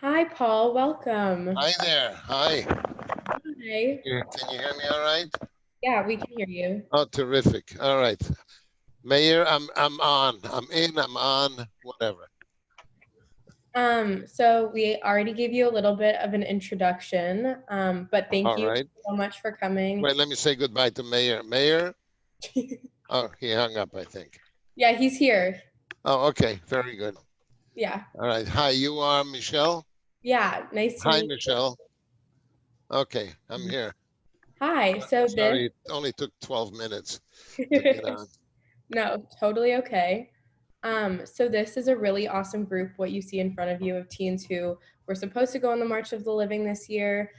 Hi, Paul. Welcome. Hi there. Hi. Hi. Can you hear me all right? Yeah, we can hear you. Oh, terrific. All right. Mayor, I'm on. I'm in, I'm on, whatever. So we already gave you a little bit of an introduction, but thank All you right. so much for coming. Wait, let me say goodbye to Mayor. Mayor? Oh, he hung up, I think. Yeah, he's here. Oh, okay. Very good. Yeah. All right. Hi, you are Michelle? Yeah, nice to Hi, meet Michelle. Okay, I'm you. here. Hi. So this, Sorry, it only took 12 minutes to get on. no, totally okay. So this is a really awesome group, what you see in front of you of teens who were supposed to go on the March of the Living this year,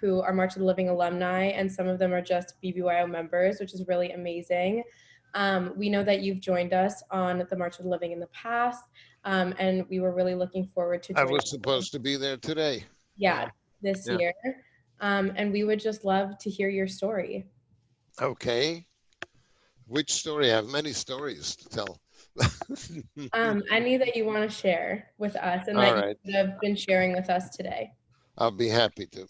who are March of the Living alumni, and some of them are just BBYO members, which is really amazing. We know that you've joined us on the March of the Living in the past, and we were really looking forward to I joining was supposed to be there today. yeah, this Yeah. year. And we would just love to hear your story. Okay. Which story? I have many stories to tell. Any that you want to share with us and All that you right. would have been sharing with us today. I'll be happy to.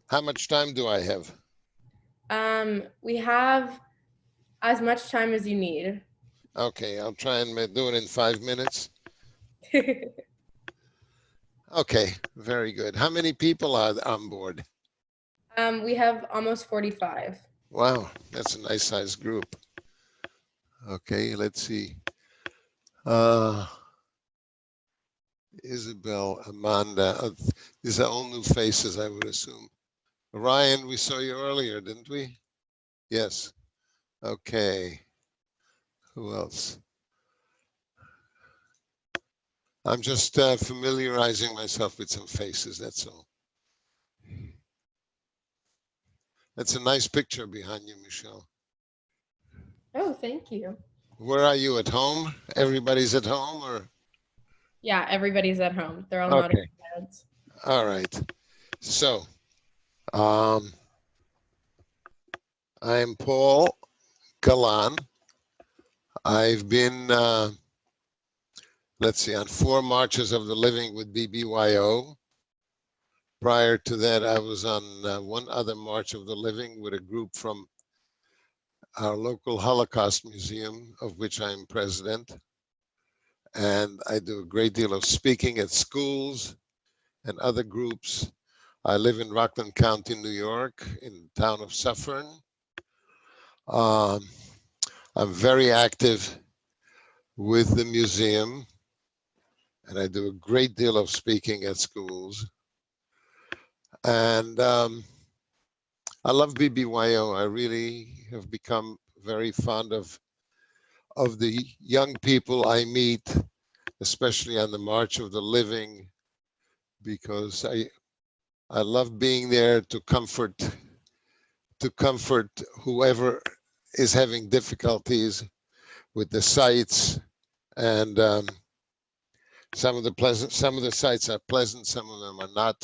How much time do I have? We have as much time as you need. Okay, I'll try and do it in 5 minutes. Okay, very good. How many people are on board? We have almost 45. Wow, that's a nice sized group. Okay, let's see. Uh, Isabel, Amanda, these are all new faces, I would assume. Ryan, we saw you earlier, didn't we? Yes. Okay. Who else? I'm just familiarizing myself with some faces, that's all. That's a nice picture behind you, Michelle. Oh, thank you. Where are you, at home? Everybody's at home, or? Yeah, everybody's at home. They're all nodding Okay, their heads. all right. So, um, I'm Paul Galan. I've been, let's see, on 4 marches of the living with BBYO. Prior to that, I was on one other march of the living with a group from our local Holocaust museum, of which I'm president. And I do a great deal of speaking at schools and other groups. I live in Rockland County, New York, in the town of Suffern. I'm very active with the museum, and I do a great deal of speaking at schools. And I love BBYO. I really have become very fond of the young people I meet, especially on the March of the Living, because I love being there to comfort whoever is having difficulties with the sites. And some of the sites are pleasant, some of them are not.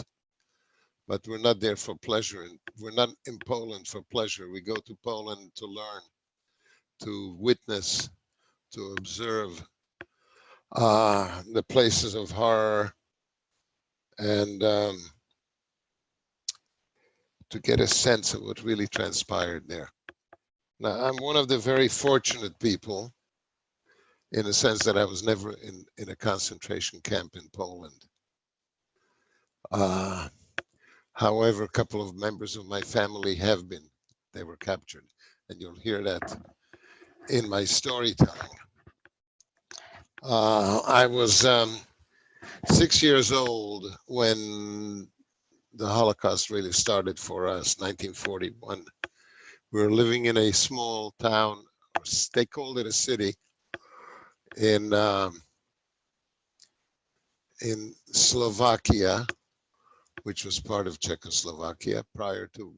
But we're not there for pleasure, and we're not in Poland for pleasure. We go to Poland to learn, to witness, to observe the places of horror, and to get a sense of what really transpired there. Now, I'm one of the very fortunate people in the sense that I was never in a concentration camp in Poland. Uh, However, a couple of members of my family have been. They were captured, and you'll hear that in my storytelling. I was 6 years old when the Holocaust really started for us, 1941. We were living in a small town, they called it a city, in Slovakia, which was part of Czechoslovakia prior to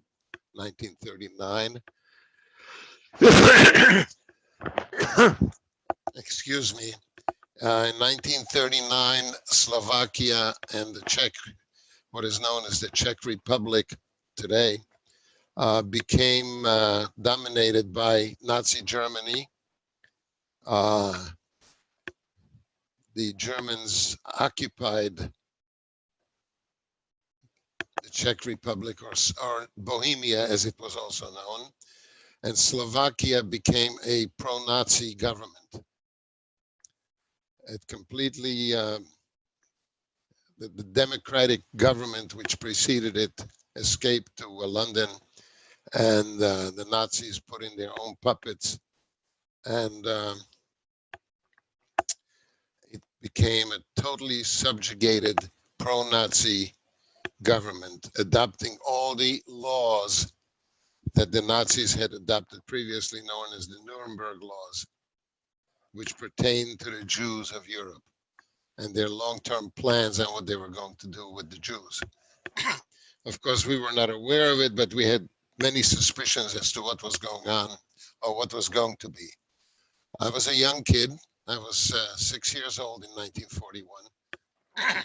1939. Excuse me. In 1939, Slovakia and the Czech, what is known as the Czech Republic today, became dominated by Nazi Germany. The Germans occupied Czech Republic, or Bohemia as it was also known, and Slovakia became a pro-Nazi government. It completely, the democratic government which preceded it escaped to London, and the Nazis put in their own puppets, and it became a totally subjugated pro-Nazi government, adopting all the laws that the Nazis had adopted previously, known as the Nuremberg laws, which pertain to the Jews of Europe and their long-term plans and what they were going to do with the Jews. Of course, we were not aware of it, but we had many suspicions as to what was going on or what was going to be. I was a young kid. I was 6 years old in 1941.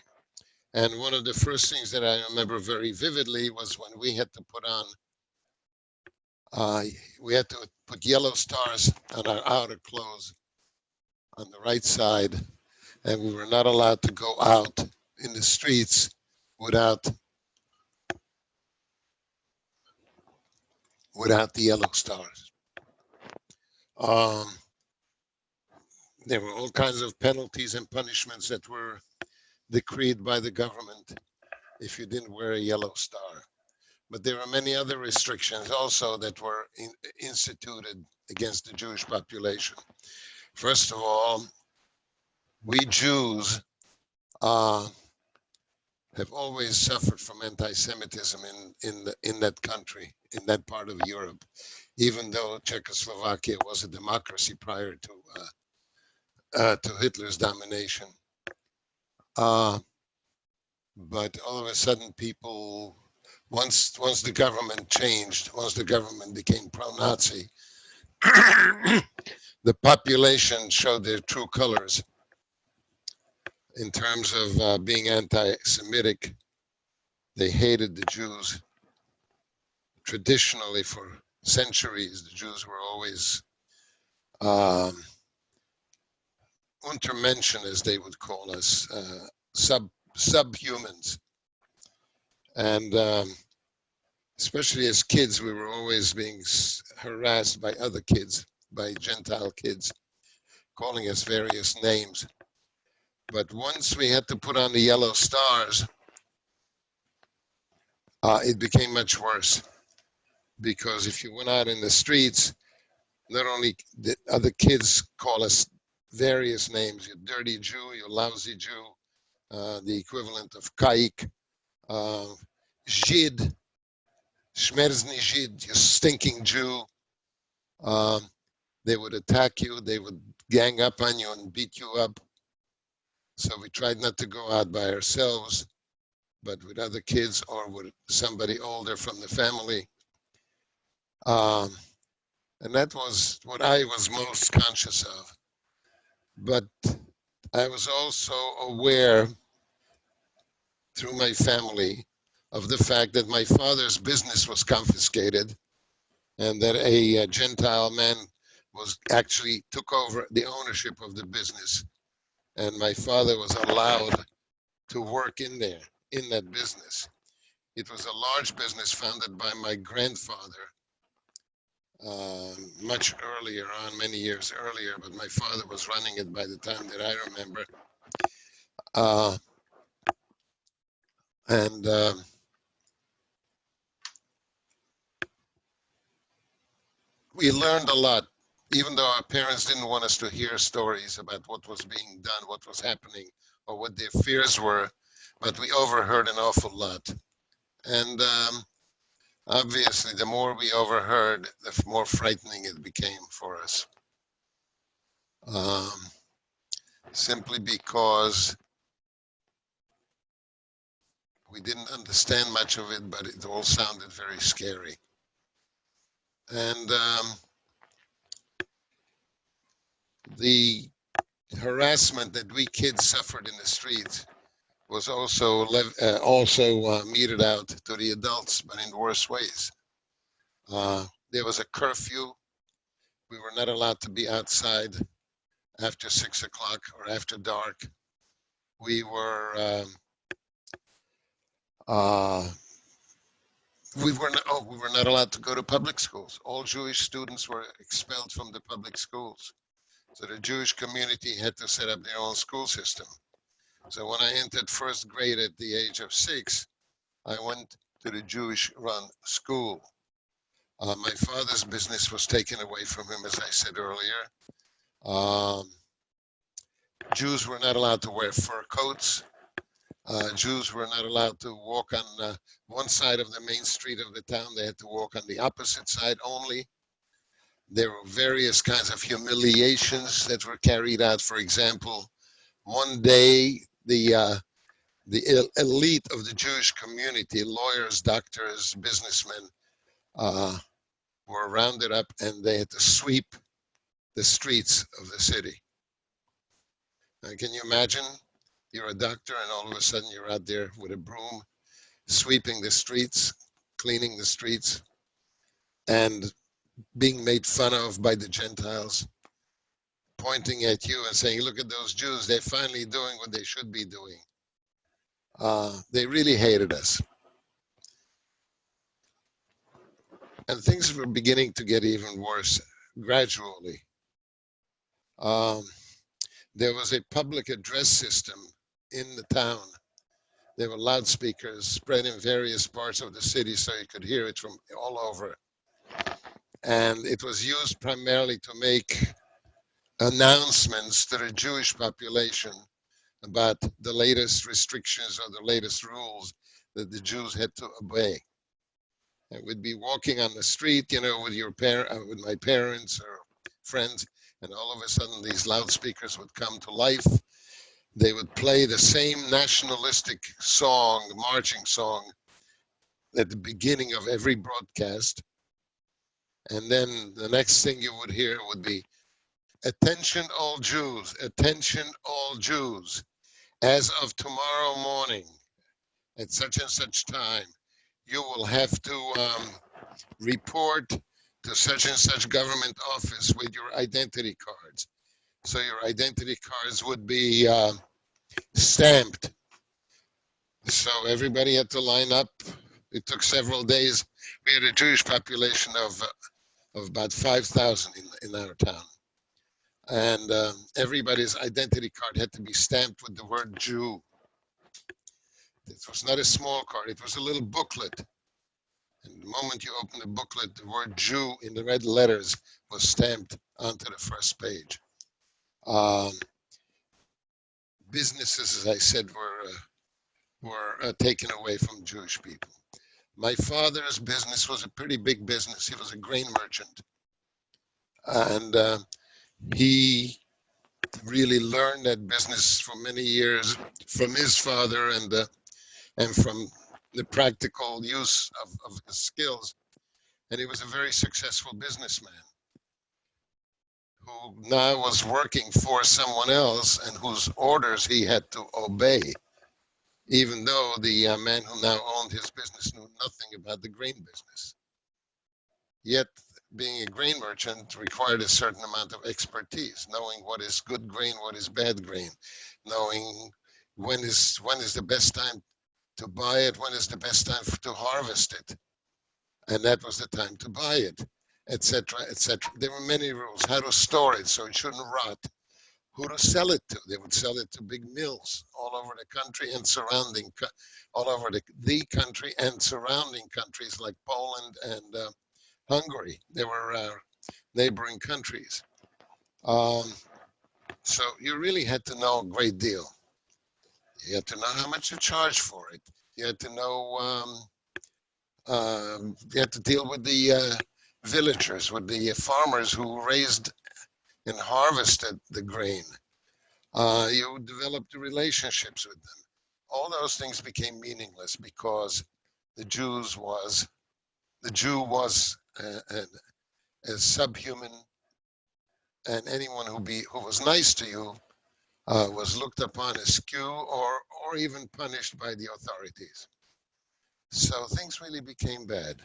And one of the first things that I remember very vividly was when we had to put on, we had to put yellow stars on our outer clothes on the right side, and we were not allowed to go out in the streets without the yellow stars. There were all kinds of penalties and punishments that were decreed by the government if you didn't wear a yellow star. But there were many other restrictions also that were instituted against the Jewish population. First of all, we Jews have always suffered from anti-Semitism in that country, in that part of Europe, even though Czechoslovakia was a democracy prior to Hitler's domination. But all of a sudden, people, once the government changed, once the government became pro-Nazi, the population showed their true colors in terms of being anti-Semitic. They hated the Jews. Traditionally, for centuries, the Jews were always Untermenschen, as they would call us, subhumans. And especially as kids, we were always being harassed by other kids, by Gentile kids, calling us various names. But once we had to put on the yellow stars, it became much worse. Because if you went out in the streets, not only did other kids call us various names, you dirty Jew, you lousy Jew, the equivalent of kaik, Žid, Shmerzny Žid, you stinking Jew. They would attack you, they would gang up on you and beat you up. So we tried not to go out by ourselves, but with other kids or with somebody older from the family. And that was what I was most conscious of. But I was also aware through my family of the fact that my father's business was confiscated and that a Gentile man was actually took over the ownership of the business. And my father was allowed to work in there, in that business. It was a large business founded by my grandfather much earlier on, many years earlier, but my father was running it by the time that I remember. We learned a lot, even though our parents didn't want us to hear stories about what was being done, what was happening, or what their fears were, but we overheard an awful lot. And obviously, the more we overheard, the more frightening it became for us. Simply because we didn't understand much of it, but it all sounded very scary. And the harassment that we kids suffered in the streets was also meted out to the adults, but in worse ways. There was a curfew. We were not allowed to be outside after 6 o'clock or after dark. We were we were not allowed to go to public schools. All Jewish students were expelled from the public schools. So the Jewish community had to set up their own school system. So when I entered first grade at the age of 6, I went to the Jewish-run school. My father's business was taken away from him, as I said earlier. Jews were not allowed to wear fur coats. Jews were not allowed to walk on one side of the main street of the town. They had to walk on the opposite side only. There were various kinds of humiliations that were carried out. For example, one day the elite of the Jewish community, lawyers, doctors, businessmen, were rounded up and they had to sweep the streets of the city. Can you imagine? You're a doctor and all of a sudden you're out there with a broom, sweeping the streets, cleaning the streets, and being made fun of by the Gentiles, pointing at you and saying, look at those Jews, they're finally doing what they should be doing. They really hated us. And things were beginning to get even worse gradually. There was a public address system in the town. There were loudspeakers spread in various parts of the city so you could hear it from all over. And it was used primarily to make announcements to the Jewish population about the latest restrictions or the latest rules that the Jews had to obey. I would be walking on the street, you know, with with my parents or friends, and all of a sudden these loudspeakers would come to life. They would play the same nationalistic song, marching song, at the beginning of every broadcast. And then the next thing you would hear would be, attention all Jews, attention all Jews. As of tomorrow morning, at such and such time, you will have to report to such and such government office with your identity cards. So your identity cards would be stamped. So everybody had to line up. It took several days. We had a Jewish population of about 5,000 in our town. And everybody's identity card had to be stamped with the word Jew. It was not a small card, it was a little booklet. And the moment you opened the booklet, the word Jew in the red letters was stamped onto the first page. Businesses, as I said, were taken away from Jewish people. My father's business was a pretty big business. He was a grain merchant. And he really learned that business for many years from his father and from the practical use of his skills. And he was a very successful businessman who now was working for someone else and whose orders he had to obey, even though the man who now owned his business knew nothing about the grain business. Yet, being a grain merchant required a certain amount of expertise, knowing what is good grain, what is bad grain, knowing when is the best time to buy it, when is the best time to harvest it, and that was the time to buy it, etc., etc. There were many rules: how to store it so it shouldn't rot, who to sell it to. They would sell it to big mills all over the country and surrounding, all over the country and surrounding countries like Poland and Hungary. They were neighboring countries. So you really had to know a great deal. You had to know how much to charge for it. You had to know, you had to deal with the villagers, with the farmers who raised and harvested the grain. You developed relationships with them. All those things became meaningless because the Jew was as subhuman, and anyone who was nice to you was looked upon askew or even punished by the authorities. So things really became bad.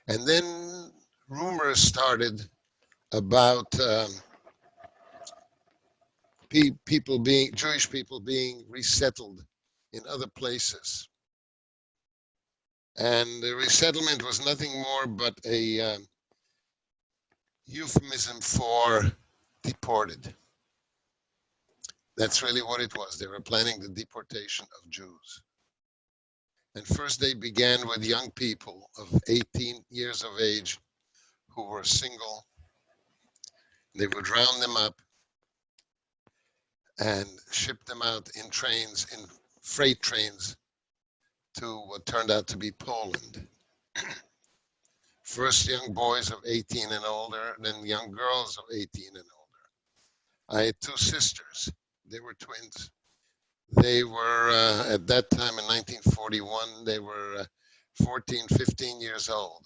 And then rumors started about Jewish people being resettled in other places. And the resettlement was nothing more but a euphemism for deported. That's really what it was. They were planning the deportation of Jews. And first they began with young people of 18 years of age who were single. They would round them up and ship them out in trains, in freight trains, to what turned out to be Poland. First young boys of 18 and older, then young girls of 18 and older. I had two sisters. They were twins. They were, at that time in 1941, they were 14, 15 years old.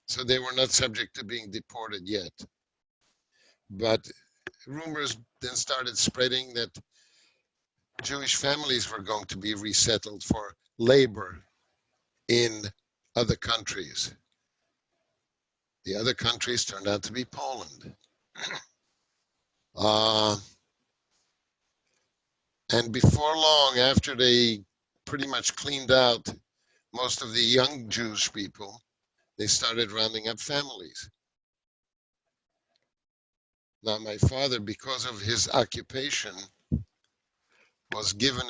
So they were not subject to being deported yet. But rumors then started spreading that Jewish families were going to be resettled for labor in other countries. The other countries turned out to be Poland. And before long, after they pretty much cleaned out most of the young Jewish people, they started rounding up families. Now, my father, because of his occupation, was given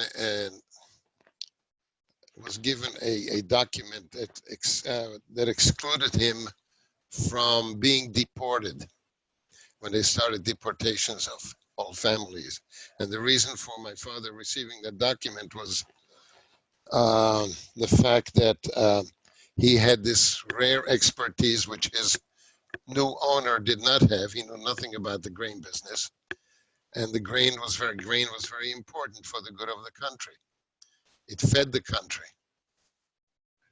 a document that excluded him from being deported when they started deportations of all families. And the reason for my father receiving that document was the fact that he had this rare expertise, which his new owner did not have. He knew nothing about the grain business. And the grain was very important for the good of the country. It fed the country.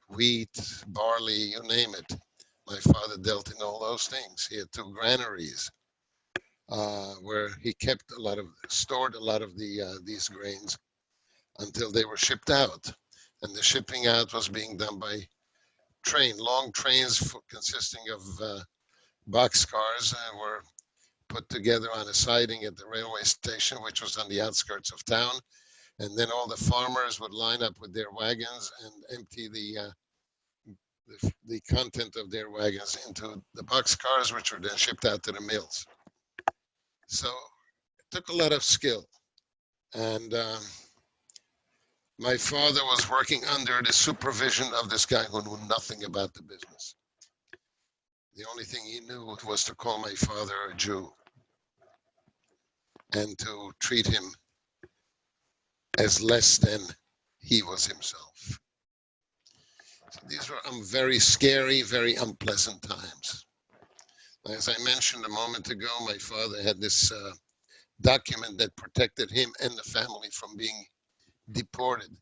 Wheat, barley, you name it. My father dealt in all those things. He had two granaries where he kept stored a lot of these grains until they were shipped out. And the shipping out was being done by train. Long trains consisting of boxcars were put together on a siding at the railway station, which was on the outskirts of town. And then all the farmers would line up with their wagons and empty the content of their wagons into the boxcars, which were then shipped out to the mills. So it took a lot of skill. And my father was working under the supervision of this guy who knew nothing about the business. The only thing he knew was to call my father a Jew and to treat him as less than he was himself. So these were very scary, very unpleasant times. As I mentioned a moment ago, my father had this document that protected him and the family from being deported.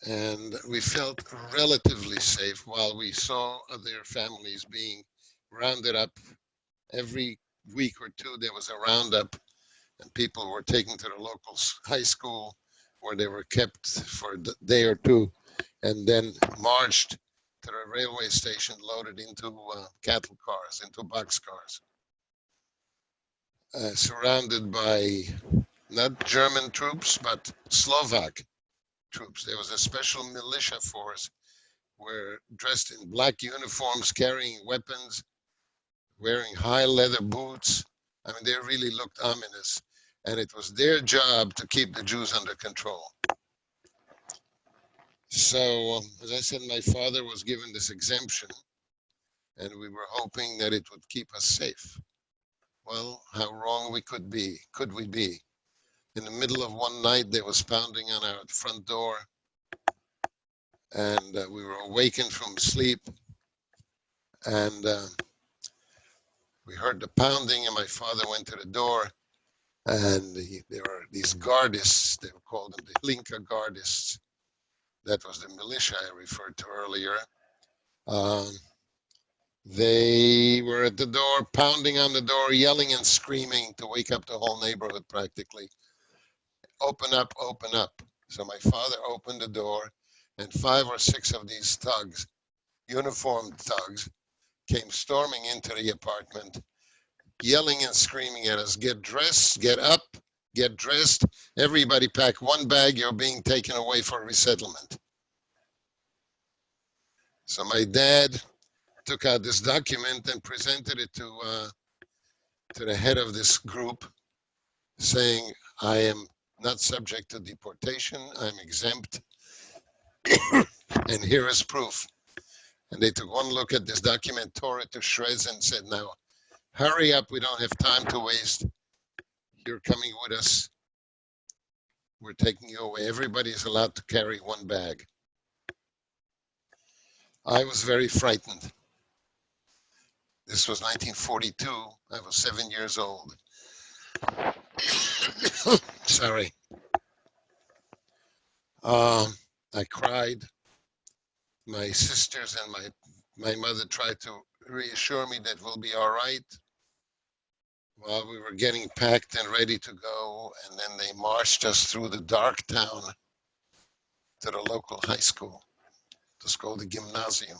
And we felt relatively safe while we saw other families being rounded up. Every week or two, there was a roundup, and people were taken to the local high school where they were kept for a day or two, and then marched to the railway station loaded into cattle cars, into boxcars, surrounded by not German troops, but Slovak troops. There was a special militia force were dressed in black uniforms, carrying weapons, wearing high leather boots. I mean, they really looked ominous. And it was their job to keep the Jews under control. So, as I said, my father was given this exemption, and we were hoping that it would keep us safe. Well, how wrong could we be? In the middle of one night, there was pounding on our front door, and we were awakened from sleep, and we heard the pounding, and my father went to the door, and there were these gardists, they were called them the Linka gardists. That was the militia I referred to earlier. They were at the door, pounding on the door, yelling and screaming to wake up the whole neighborhood practically. Open up, open up. So my father opened the door, and 5 or 6 of these thugs, uniformed thugs, came storming into the apartment, yelling and screaming at us, get dressed, get up, get dressed, everybody pack one bag, you're being taken away for resettlement. So my dad took out this document and presented it to the head of this group, saying, I am not subject to deportation, I'm exempt, and here is proof. And they took one look at this document, tore it to shreds, and said, now, hurry up, we don't have time to waste. You're coming with us. We're taking you away. Everybody is allowed to carry one bag. I was very frightened. This was 1942. I was 7 years old. Sorry. I cried. My sisters and my mother tried to reassure me that we'll be all right while we were getting packed and ready to go. And then they marched us through the dark town to the local high school. It was called the gymnasium.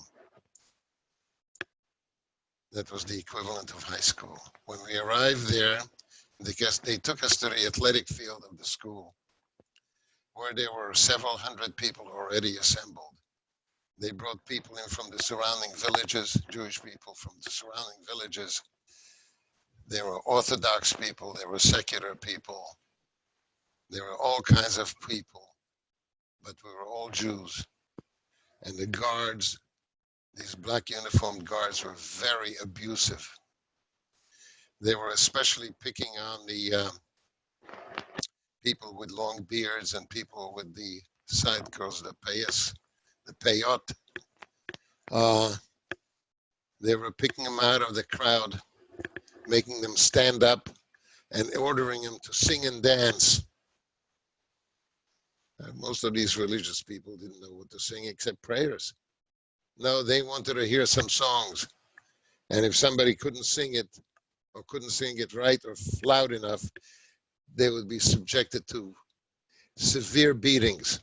That was the equivalent of high school. When we arrived there, they took us to the athletic field of the school, where there were several hundred people already assembled. They brought people in from the surrounding villages, Jewish people from the surrounding villages. There were Orthodox people, there were secular people, there were all kinds of people, but we were all Jews. And the guards, these black uniformed guards, were very abusive. They were especially picking on the people with long beards and people with the side curls, the payas, the payot. They were picking them out of the crowd, making them stand up and ordering them to sing and dance. Most of these religious people didn't know what to sing except prayers. No, they wanted to hear some songs. And if somebody couldn't sing it or couldn't sing it right or loud enough, they would be subjected to severe beatings.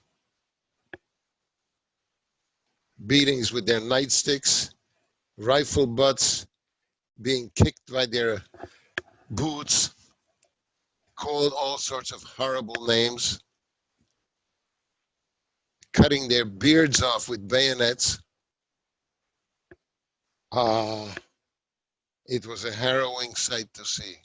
Beatings with their nightsticks, rifle butts, being kicked by their boots, called all sorts of horrible names, cutting their beards off with bayonets. It was a harrowing sight to see.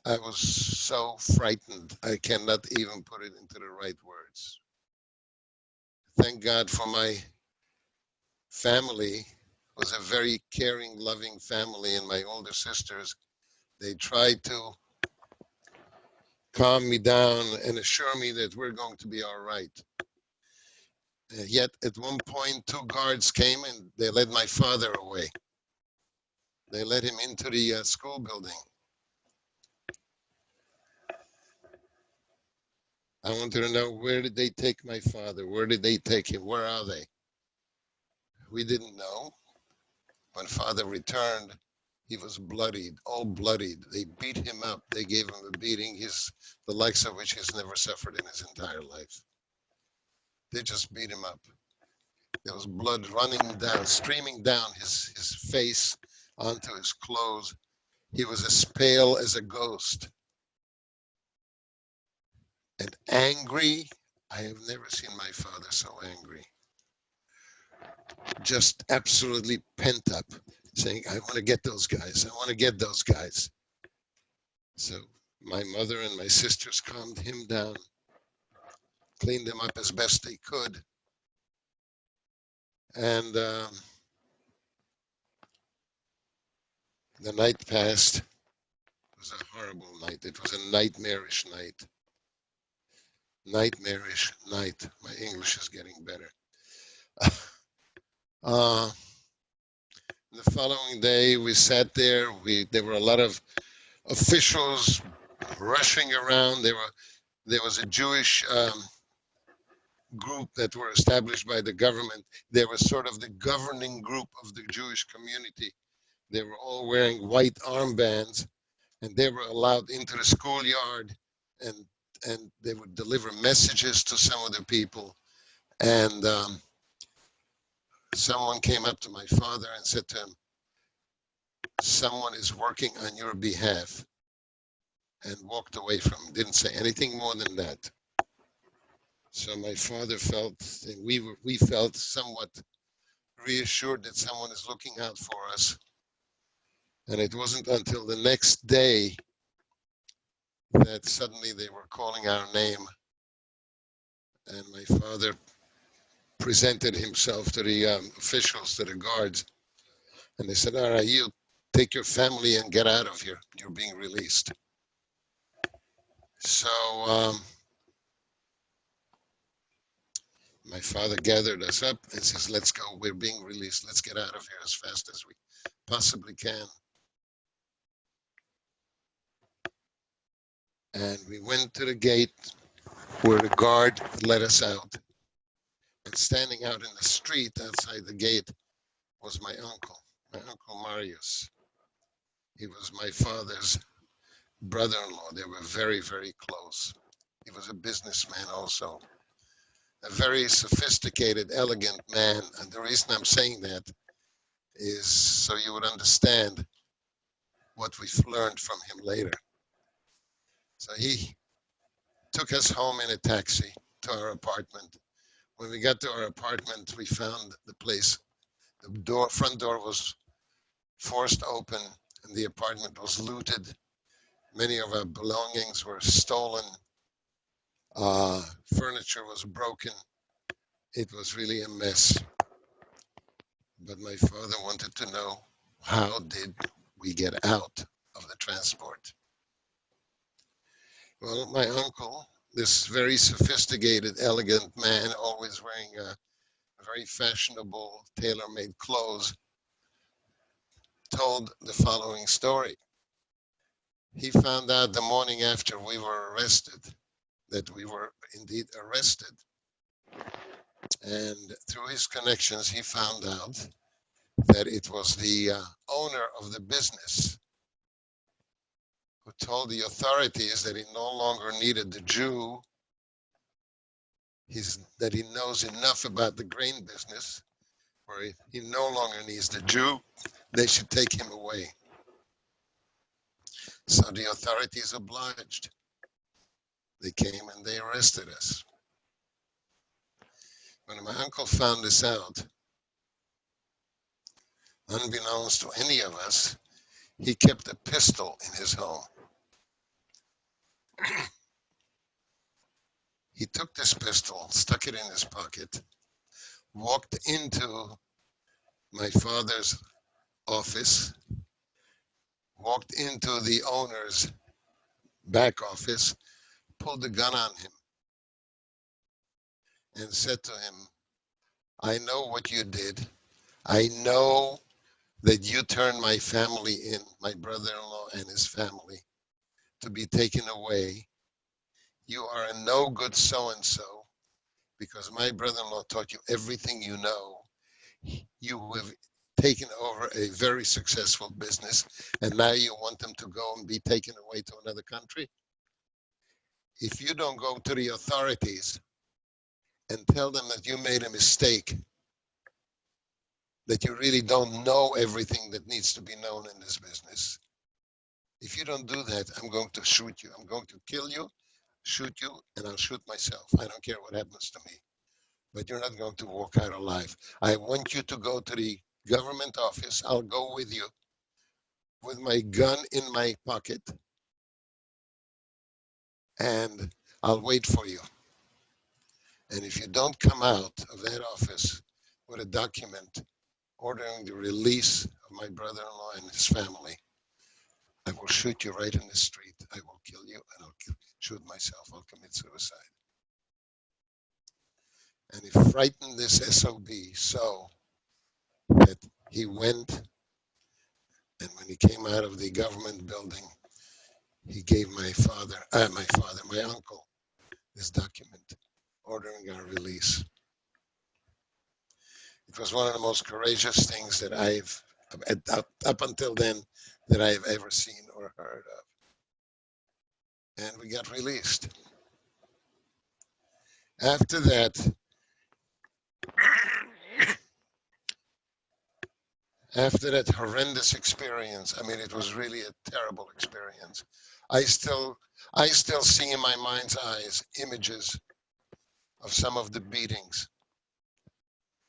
I was so frightened, I cannot even put it into the right words. Thank God for my family. It was a very caring, loving family, and my older sisters, they tried to calm me down and assure me that we're going to be all right. Yet at one point, two guards came and they led my father away. They led him into the school building. I wanted to know, where did they take my father? Where did they take him? Where are they? We didn't know. When father returned, he was bloodied, all bloodied. They beat him up. They gave him a beating, the likes of which he's never suffered in his entire life. They just beat him up. There was blood running down, streaming down his face onto his clothes. He was as pale as a ghost. And angry. I have never seen my father so angry. Just absolutely pent up, saying, I want to get those guys. I want to get those guys. So my mother and my sisters calmed him down, cleaned him up as best they could. And the night passed. It was a horrible night. It was a nightmarish night. Nightmarish night. My English is getting better. The following day, we sat there. There were a lot of officials rushing around. There was a Jewish group that were established by the government. They were sort of the governing group of the Jewish community. They were all wearing white armbands, and they were allowed into the schoolyard, and they would deliver messages to some of the people. And someone came up to my father and said to him, someone is working on your behalf. and walked away from him, didn't say anything more than that. So my father felt, and we felt somewhat reassured that someone is looking out for us. And it wasn't until the next day that suddenly they were calling our name, and my father presented himself to the officials, to the guards, and they said, all right, you take your family and get out of here. You're being released. So my father gathered us up and says, let's go. We're being released. Let's get out of here as fast as we possibly can. And we went to the gate where the guard let us out. And standing out in the street outside the gate was my Uncle Marius. He was my father's brother-in-law. They were very, very close. He was a businessman also. A very sophisticated, elegant man. And the reason I'm saying that is so you would understand what we've learned from him later. So he took us home in a taxi to our apartment. When we got to our apartment, we found the place. The front door was forced open and the apartment was looted. Many of our belongings were stolen. Furniture was broken. It was really a mess. But my father wanted to know, how did we get out of the transport? Well, my uncle, this very sophisticated, elegant man, always wearing very fashionable, tailor-made clothes, told the following story. He found out the morning after we were arrested that we were indeed arrested. And through his connections, he found out that it was the owner of the business who told the authorities that he no longer needed the Jew, that he knows enough about the grain business where he no longer needs the Jew, they should take him away. So the authorities obliged. They came and they arrested us. When my uncle found this out, unbeknownst to any of us, he kept a pistol in his home. He took this pistol, stuck it in his pocket, walked into my father's office, walked into the owner's back office, pulled the gun on him, and said to him, I know what you did. I know that you turned my family in, my brother-in-law and his family, to be taken away. You are a no good so-and-so because my brother-in-law taught you everything you know. You have taken over a very successful business and now you want them to go and be taken away to another country. If you don't go to the authorities and tell them that you made a mistake, that you really don't know everything that needs to be known in this business, if you don't do that, I'm going to shoot you. I'm going to kill you, shoot you, and I'll shoot myself. I don't care what happens to me. But you're not going to walk out alive. I want you to go to the government office. I'll go with you with my gun in my pocket, and I'll wait for you. And if you don't come out of that office with a document ordering the release of my brother-in-law and his family, I will shoot you right in the street. I will kill you and I'll shoot myself. I'll commit suicide. And he frightened this SOB so that he went, and when he came out of the government building, he gave my uncle, this document ordering our release. It was one of the most courageous things that I've, up until then, that I've ever seen or heard of. And we got released. After that, horrendous experience, I mean, it was really a terrible experience. I still see in my mind's eyes images of some of the beatings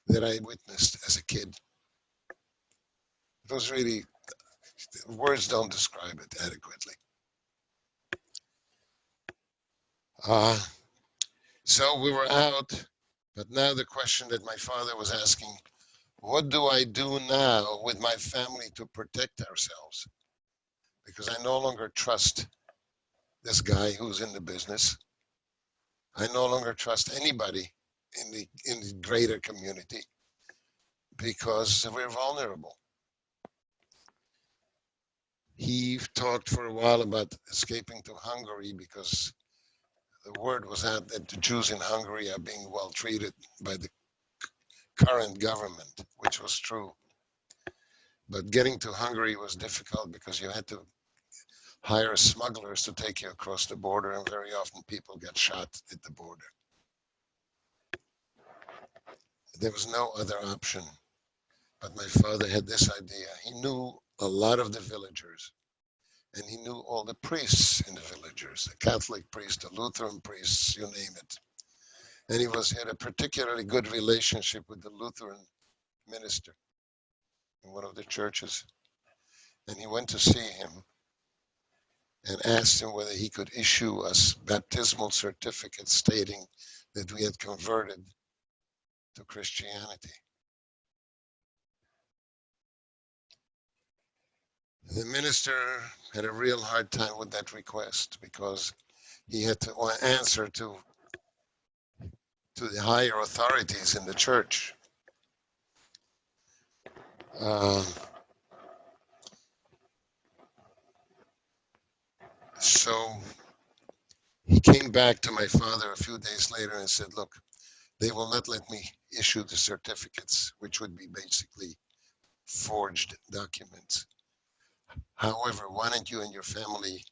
that I witnessed as a kid. It was really, words don't describe it adequately. So we were out, but now the question that my father was asking, what do I do now with my family to protect ourselves? Because I no longer trust this guy who's in the business. I no longer trust anybody in the greater community because we're vulnerable. He talked for a while about escaping to Hungary because the word was out that the Jews in Hungary are being well treated by the current government, which was true. But getting to Hungary was difficult because you had to hire smugglers to take you across the border, and very often people get shot at the border. There was no other option. But my father had this idea. He knew a lot of the villagers, and he knew all the priests in the villagers, the Catholic priests, the Lutheran priests, you name it. And he had a particularly good relationship with the Lutheran minister in one of the churches. And he went to see him and asked him whether he could issue us baptismal certificates stating that we had converted to Christianity. The minister had a real hard time with that request because he had to answer to the higher authorities in the church. So he came back to my father a few days later and said, look, they will not let me issue the certificates, which would be basically forged documents. However, why don't you and your family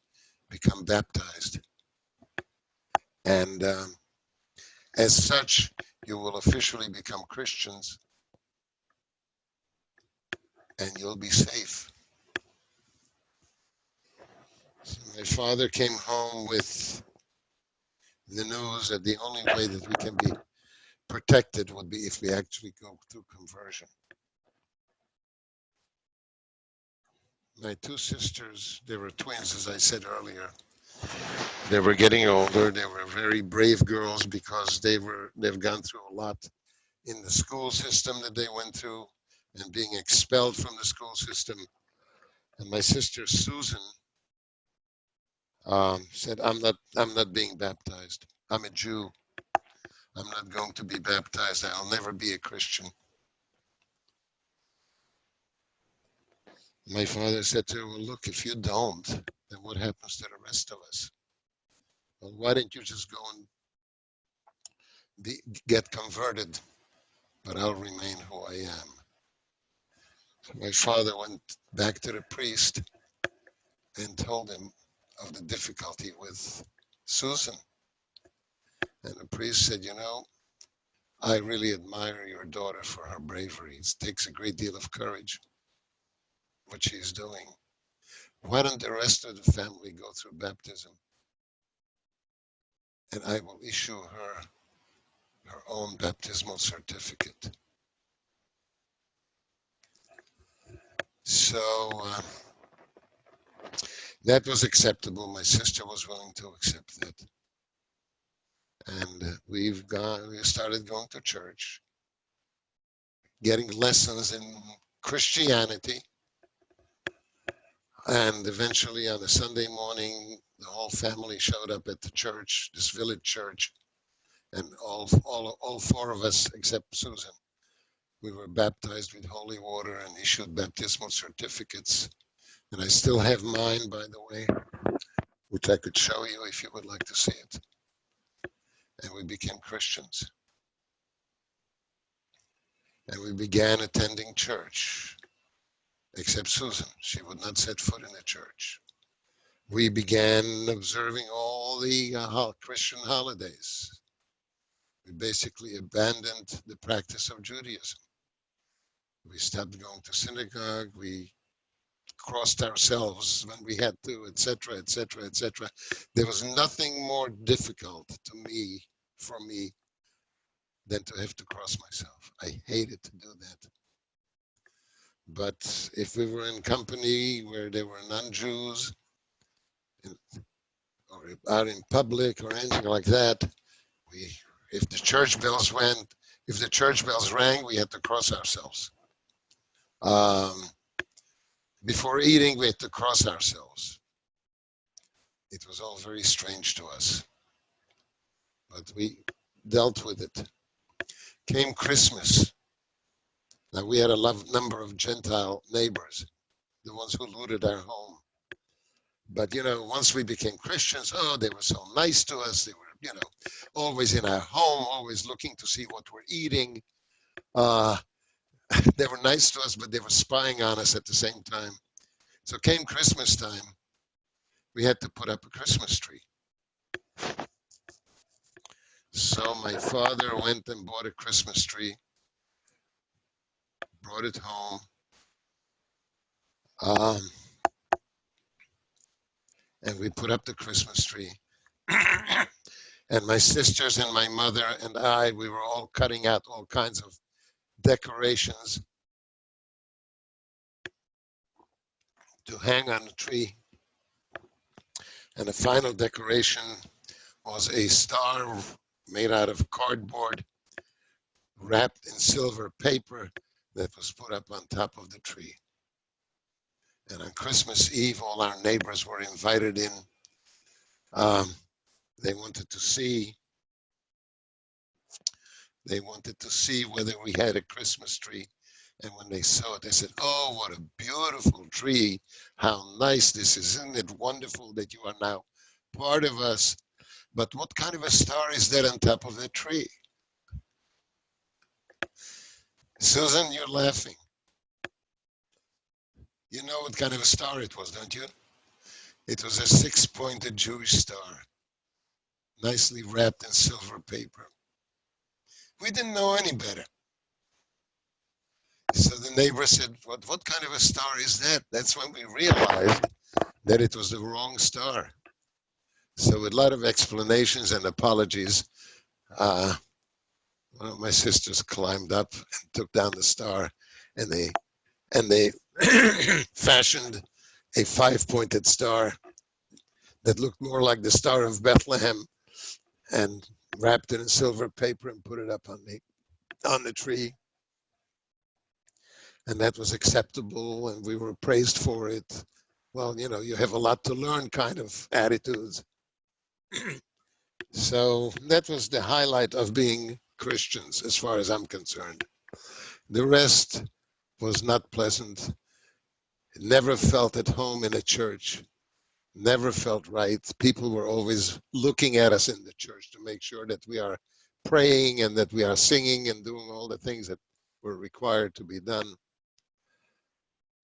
become baptized? And as such, you will officially become Christians and you'll be safe. So my father came home with the news that the only way that we can be protected would be if we actually go through conversion. My two sisters, they were twins, as I said earlier. They were getting older. They were very brave girls because they've gone through a lot in the school system that they went through and being expelled from the school system. And my sister Susan said, I'm not being baptized. I'm a Jew. I'm not going to be baptized. I'll never be a Christian. My father said to her, well, look, if you don't, then what happens to the rest of us? Well, why don't you just go and get converted, but I'll remain who I am. So my father went back to the priest and told him of the difficulty with Susan. And the priest said, you know, I really admire your daughter for her bravery. It takes a great deal of courage, what she's doing. Why don't the rest of the family go through baptism? And I will issue her own baptismal certificate. So that was acceptable. My sister was willing to accept that. And we started going to church, getting lessons in Christianity. And eventually on a Sunday morning, the whole family showed up at the church, this village church. And all four of us, except Susan, we were baptized with holy water and issued baptismal certificates. And I still have mine, by the way, which I could show you if you would like to see it. And we became Christians. And we began attending church, except Susan. She would not set foot in a church. We began observing all the Christian holidays. We basically abandoned the practice of Judaism. We stopped going to synagogue. We crossed ourselves when we had to, etc., etc., etc. There was nothing more difficult to me, for me, than to have to cross myself. I hated to do that. But if we were in company where there were non-Jews, or out in public or anything like that, if the church bells rang, we had to cross ourselves. Before eating, we had to cross ourselves. It was all very strange to us, but we dealt with it. Came Christmas. Now, we had a number of Gentile neighbors, the ones who looted our home. But, you know, once we became Christians, oh, they were so nice to us. They were, you know, always in our home, always looking to see what we're eating. They were nice to us, but they were spying on us at the same time. So came Christmas time, we had to put up a Christmas tree. So my father went and bought a Christmas tree, brought it home. And we put up the Christmas tree. And my sisters and my mother and I, we were all cutting out all kinds of decorations to hang on the tree. And the final decoration was a star made out of cardboard, wrapped in silver paper, that was put up on top of the tree. And on Christmas Eve, all our neighbors were invited in. They wanted to see whether we had a Christmas tree. And when they saw it, they said, "Oh, what a beautiful tree. How nice this is. Isn't it wonderful that you are now part of us? But what kind of a star is that on top of the tree?" Susan, you're laughing. You know what kind of a star it was, don't you? It was a 6-pointed Jewish star, nicely wrapped in silver paper. We didn't know any better. So the neighbor said, what kind of a star is that? That's when we realized that it was the wrong star. So with a lot of explanations and apologies, one of my sisters climbed up and took down the star, and they fashioned a 5-pointed star that looked more like the Star of Bethlehem, and wrapped it in silver paper and put it up on the tree. And that was acceptable, and we were praised for it. Well, you know, you have a lot to learn kind of attitudes. So that was the highlight of being Christians, as far as I'm concerned. The rest was not pleasant. Never felt at home in a church. Never felt right. People were always looking at us in the church to make sure that we are praying and that we are singing and doing all the things that were required to be done.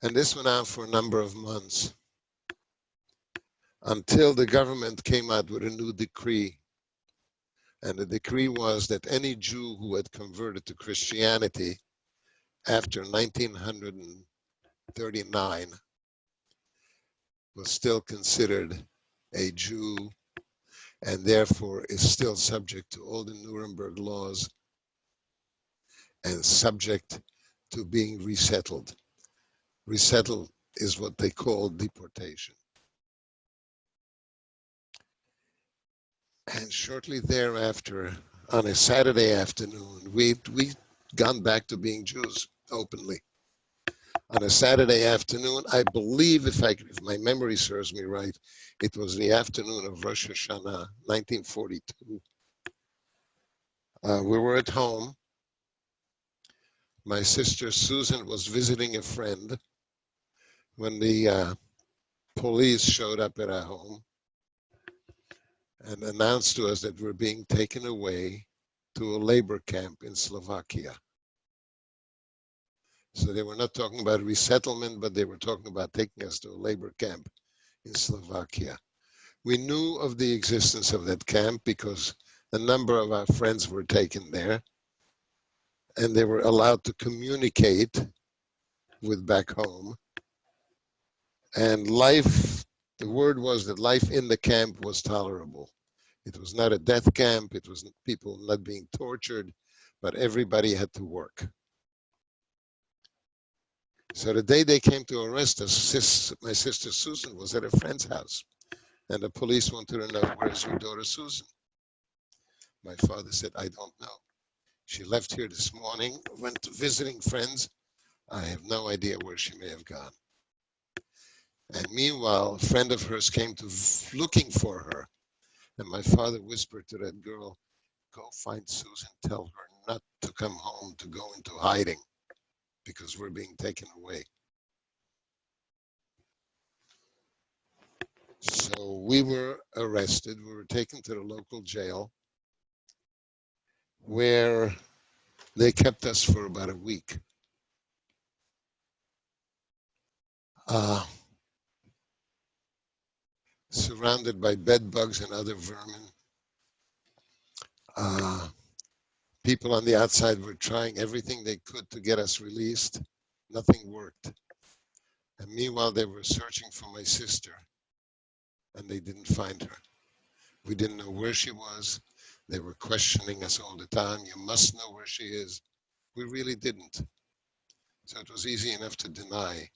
And this went on for a number of months until the government came out with a new decree. And the decree was that any Jew who had converted to Christianity after 1939 was still considered a Jew, and therefore is still subject to all the Nuremberg laws and subject to being resettled. Resettled is what they call deportation. And shortly thereafter, on a Saturday afternoon, we'd gone back to being Jews openly. On a Saturday afternoon, I believe, if my memory serves me right, it was the afternoon of Rosh Hashanah, 1942. We were at home. My sister Susan was visiting a friend when the police showed up at our home and announced to us that we're being taken away to a labor camp in Slovakia. So they were not talking about resettlement, but they were talking about taking us to a labor camp in Slovakia. We knew of the existence of that camp because a number of our friends were taken there, and they were allowed to communicate with back home. And life, the word was that life in the camp was tolerable. It was not a death camp. It was people not being tortured, but everybody had to work. So the day they came to arrest us, my sister Susan was at a friend's house, and the police wanted to know, where's your daughter Susan? My father said, I don't know. She left here this morning, went to visiting friends. I have no idea where she may have gone. And meanwhile, a friend of hers came to looking for her. And my father whispered to that girl, go find Susan, tell her not to come home, to go into hiding, because we're being taken away. So we were arrested. We were taken to the local jail, where they kept us for about a week. Surrounded by bed bugs and other vermin. People on the outside were trying everything they could to get us released. Nothing worked. And meanwhile, they were searching for my sister, and they didn't find her. We didn't know where she was. They were questioning us all the time. You must know where she is. We really didn't. So it was easy enough to deny.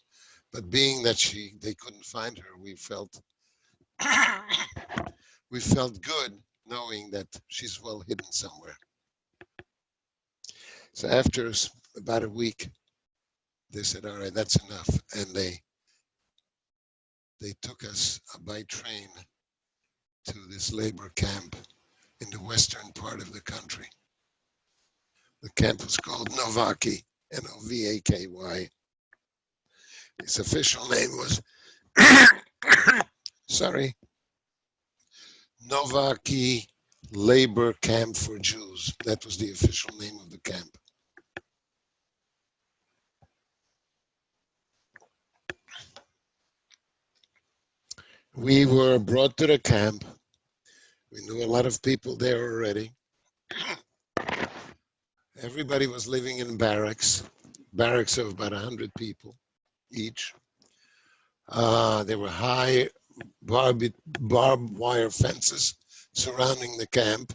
But being that they couldn't find her, we felt good knowing that she's well hidden somewhere. So after about a week, they said, all right, that's enough. And they took us by train to this labor camp in the western part of the country. The camp was called Novaky, Novaky. Its official name was, sorry, Novaky Labor Camp for Jews. That was the official name of the camp. We were brought to the camp. We knew a lot of people there already. Everybody was living in barracks of about 100 people each. There were high barbed wire fences surrounding the camp.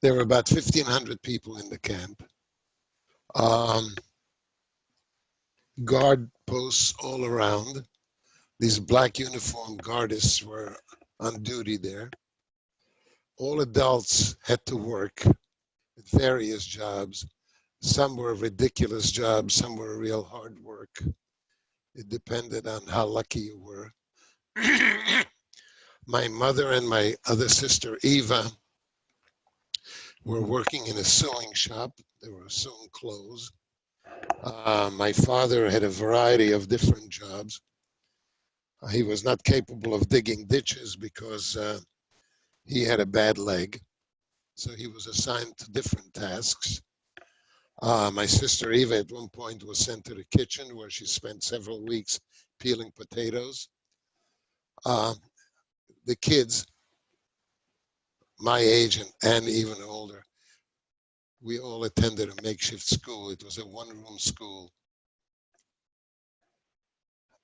There were about 1,500 people in the camp. Guard posts all around. These black uniformed guardists were on duty there. All adults had to work at various jobs. Some were ridiculous jobs, some were real hard work. It depended on how lucky you were. My mother and my other sister, Eva, were working in a sewing shop. They were sewing clothes. My father had a variety of different jobs. He was not capable of digging ditches because he had a bad leg. So he was assigned to different tasks. My sister Eva at one point was sent to the kitchen where she spent several weeks peeling potatoes. The kids, my age and even older, we all attended a makeshift school. It was a one-room school.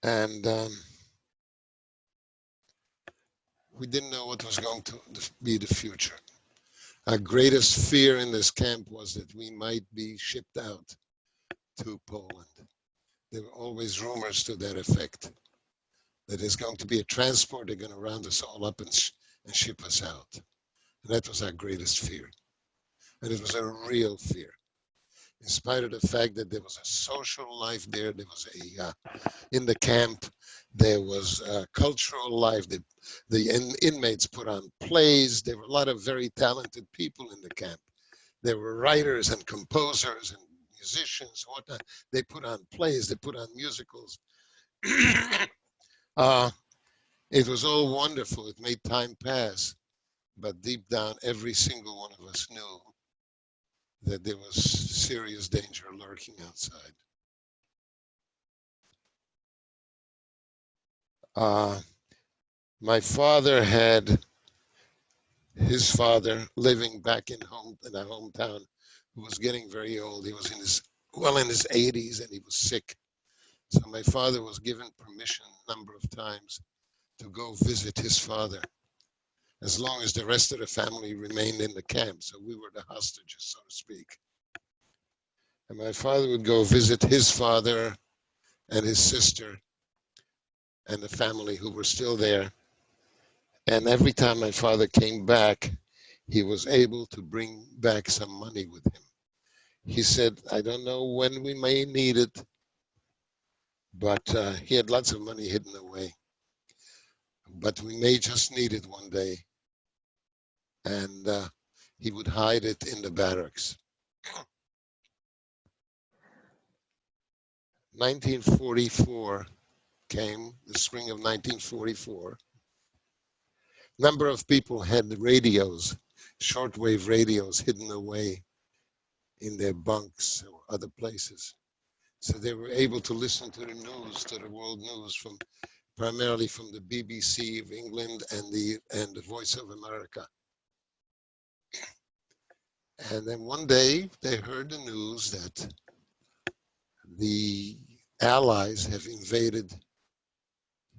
And we didn't know what was going to be the future. Our greatest fear in this camp was that we might be shipped out to Poland. There were always rumors to that effect, that there's going to be a transport, they're going to round us all up and ship us out. And that was our greatest fear. And it was a real fear. In spite of the fact that there was a social life there, there was in the camp, there was a cultural life. The inmates put on plays. There were a lot of very talented people in the camp. There were writers and composers and musicians, whatnot. They put on plays, they put on musicals. It was all wonderful. It made time pass. But deep down, every single one of us knew that there was serious danger lurking outside. My father had his father living back in our hometown, who was getting very old. He was in his 80s and he was sick. So my father was given permission a number of times to go visit his father, as long as the rest of the family remained in the camp. So we were the hostages, so to speak. And my father would go visit his father and his sister and the family who were still there. And every time my father came back, he was able to bring back some money with him. He said, I don't know when we may need it, but he had lots of money hidden away. But we may just need it one day. And he would hide it in the barracks. 1944 came, the spring of 1944. Number of people had radios, shortwave radios hidden away in their bunks or other places. So they were able to listen to the news, to the world news, from primarily from the BBC of England and the Voice of America. And then one day they heard the news that the Allies have invaded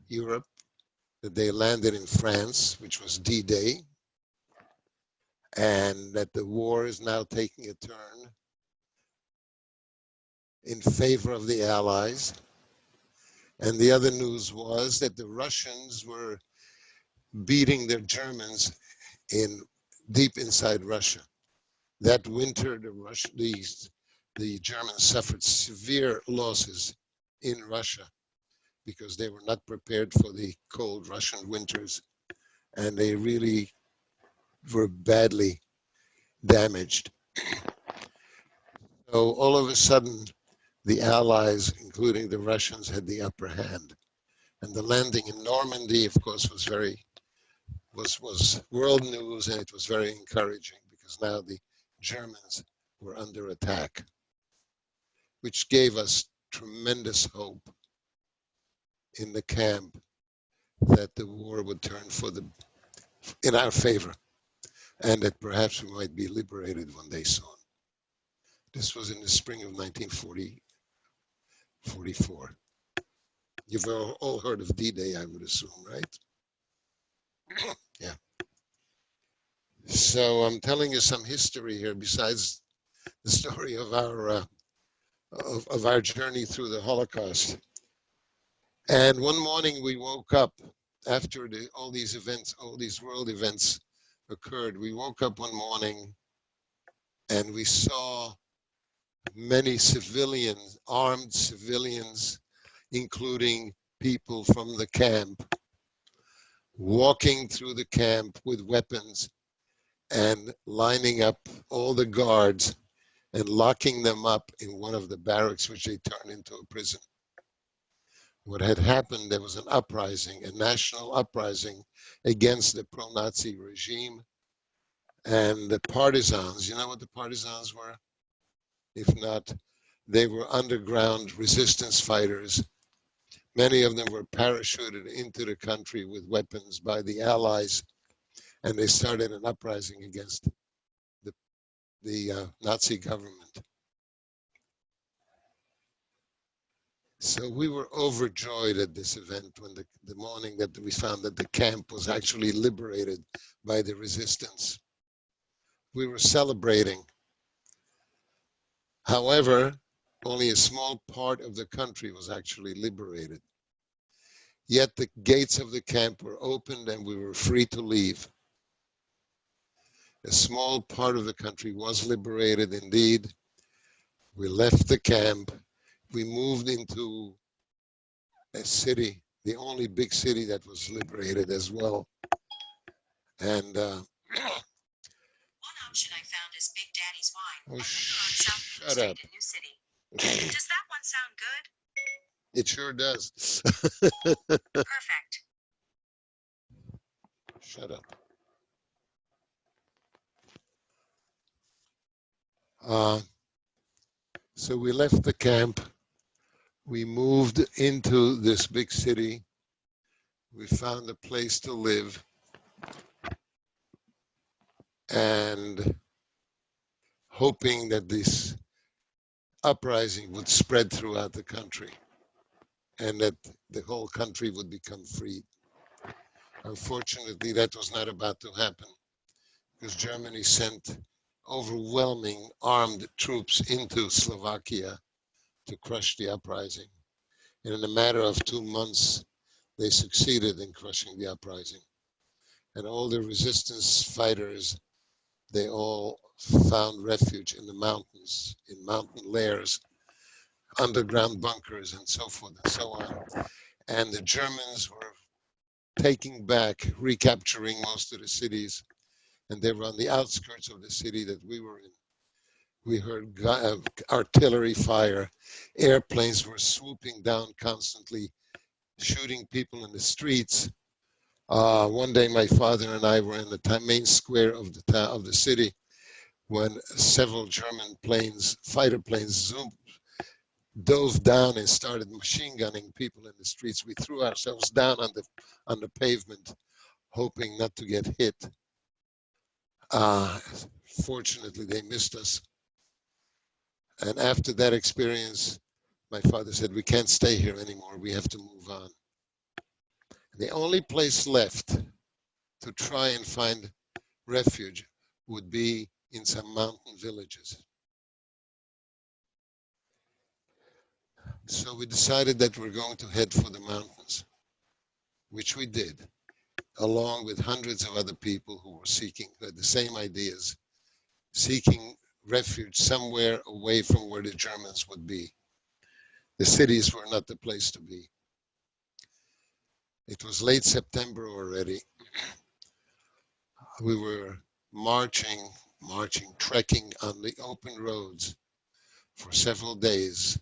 Europe, that they landed in France, which was D-Day, and that the war is now taking a turn in favor of the Allies. And the other news was that the Russians were beating their Germans deep inside Russia. That winter, the Germans suffered severe losses in Russia because they were not prepared for the cold Russian winters, and they really were badly damaged. So all of a sudden, the Allies, including the Russians, had the upper hand. And the landing in Normandy, of course, was world news, and it was very encouraging because now the Germans were under attack, which gave us tremendous hope in the camp that the war would turn in our favor, and that perhaps we might be liberated one day soon. This was in the spring of 1944. You've all heard of D-Day, I would assume, right? Yeah. So I'm telling you some history here besides the story of our journey through the Holocaust. And one morning we woke up after all these world events occurred. We woke up one morning and we saw many civilians, armed civilians, including people from the camp, walking through the camp with weapons and lining up all the guards and locking them up in one of the barracks, which they turned into a prison. What had happened, there was an uprising, a national uprising against the pro-Nazi regime, and the partisans, you know what the partisans were? If not, they were underground resistance fighters. Many of them were parachuted into the country with weapons by the Allies, and they started an uprising against the Nazi government. So we were overjoyed at this event when the morning that we found that the camp was actually liberated by the resistance. We were celebrating. However, only a small part of the country was actually liberated. Yet the gates of the camp were opened and we were free to leave. A small part of the country was liberated indeed. We left the camp. We moved into a city, the only big city that was liberated as well. And one option I found is Big Daddy's Wine. Shut up. New City. Does that one sound good? It sure does. Perfect. Shut up. So we left the camp. We moved into this big city. We found a place to live. And hoping that this uprising would spread throughout the country. and that the whole country would become free. Unfortunately, that was not about to happen because Germany sent overwhelming armed troops into Slovakia to crush the uprising. And in a matter of 2 months, they succeeded in crushing the uprising. And all the resistance fighters, they all found refuge in the mountains, in mountain lairs, underground bunkers, and so forth and so on. And the Germans were taking back, recapturing most of the cities, and they were on the outskirts of the city that we were in. We heard artillery fire. Airplanes were swooping down constantly, shooting people in the streets. One day, my father and I were in the main square of the town, of the city, when several German planes, fighter planes, dove down and started machine gunning people in the streets. We threw ourselves down on the pavement, hoping not to get hit. Fortunately, they missed us. And after that experience, my father said, we can't stay here anymore. We have to move on. The only place left to try and find refuge would be in some mountain villages. So we decided that we're going to head for the mountains, which we did, along with hundreds of other people who were seeking, who had the same ideas, seeking refuge somewhere away from where the Germans would be. The cities were not the place to be. It was late September already. We were marching, trekking on the open roads for several days.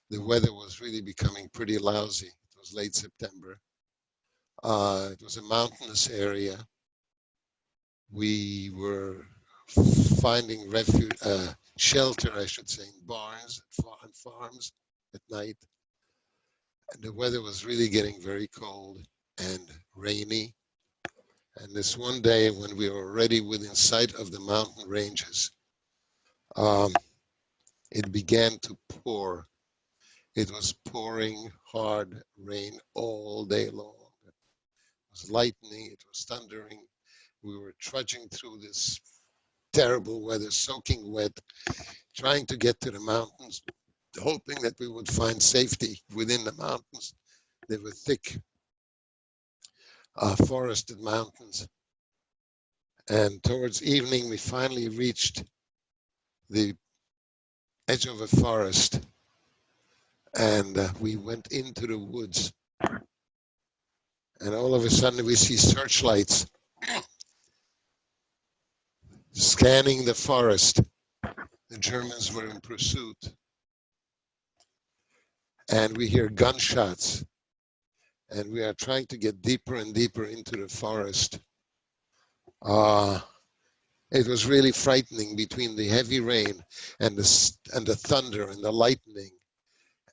The weather was really becoming pretty lousy. It was late September. It was a mountainous area. We were finding refuge, shelter, I should say, in barns and farms at night. And the weather was really getting very cold and rainy. And this one day, when we were already within sight of the mountain ranges, it began to pour. It was pouring hard rain all day long. It was lightning, it was thundering. We were trudging through this terrible weather, soaking wet, trying to get to the mountains, hoping that we would find safety within the mountains. They were thick, forested mountains. And towards evening, we finally reached the edge of a forest, and we went into the woods. And all of a sudden, we see searchlights scanning the forest. The Germans were in pursuit. And we hear gunshots. And we are trying to get deeper and deeper into the forest. It was really frightening between the heavy rain and the thunder and the lightning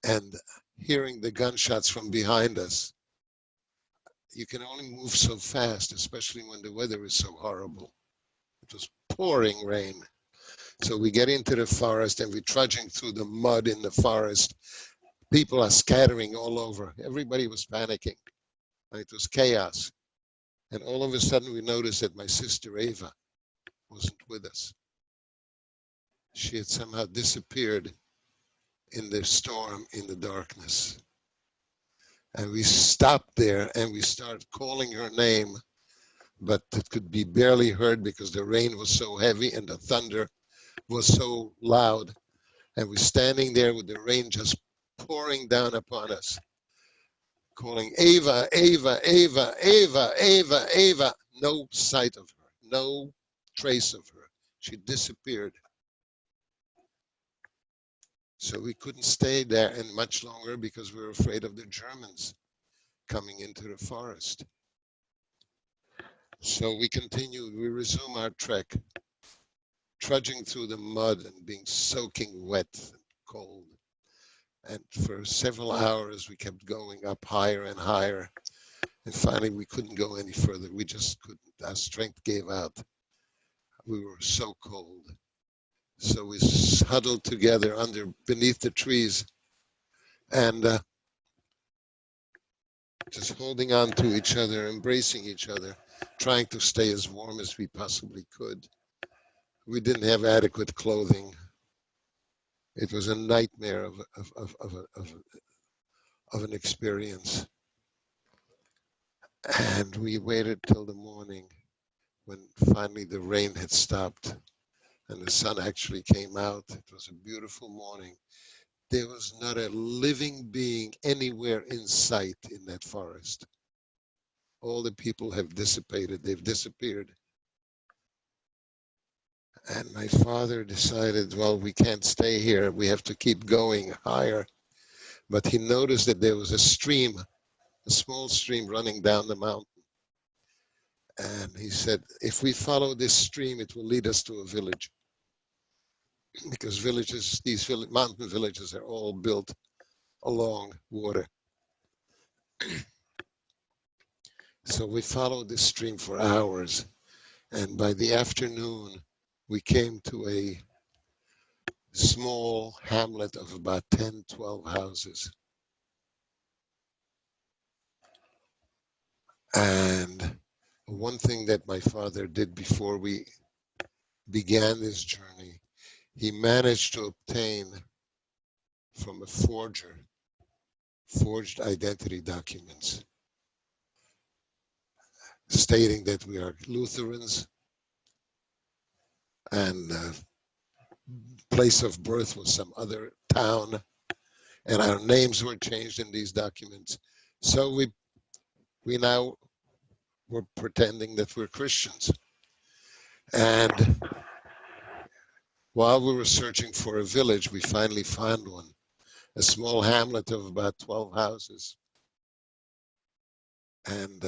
and hearing the gunshots from behind us. You can only move so fast, especially when the weather is so horrible. It was pouring rain. So we get into the forest and we're trudging through the mud in the forest. People are scattering all over. Everybody was panicking. And it was chaos. And all of a sudden we noticed that my sister Ava wasn't with us. She had somehow disappeared in the storm, in the darkness. And we stopped there and we started calling her name, but it could be barely heard because the rain was so heavy and the thunder was so loud. And we're standing there with the rain just pouring down upon us, calling Ava, Ava, Ava, Ava, Ava, Ava. No sight of her, no trace of her. She disappeared. So we couldn't stay there and much longer because we were afraid of the Germans coming into the forest. So we continued, we resumed our trek, trudging through the mud and being soaking wet and cold. And for several hours, we kept going up higher and higher. And finally, we couldn't go any further. We just couldn't. Our strength gave out. We were so cold. So we huddled together beneath the trees. And just holding on to each other, embracing each other, trying to stay as warm as we possibly could. We didn't have adequate clothing. It was a nightmare of an experience. And we waited till the morning when finally the rain had stopped and the sun actually came out. It was a beautiful morning. There was not a living being anywhere in sight in that forest. All the people have dissipated, they've disappeared. And my father decided, well, we can't stay here, we have to keep going higher. But he noticed that there was a stream, a small stream running down the mountain. And he said, if we follow this stream, it will lead us to a village. Because villages, these mountain villages are all built along water. So we followed this stream for hours. And by the afternoon, we came to a small hamlet of about 10, 12 houses. And one thing that my father did before we began this journey, he managed to obtain from a forger forged identity documents stating that we are Lutherans and place of birth was some other town, and our names were changed in these documents. So we now were pretending that we're Christians. And while we were searching for a village, we finally found one, a small hamlet of about 12 houses. And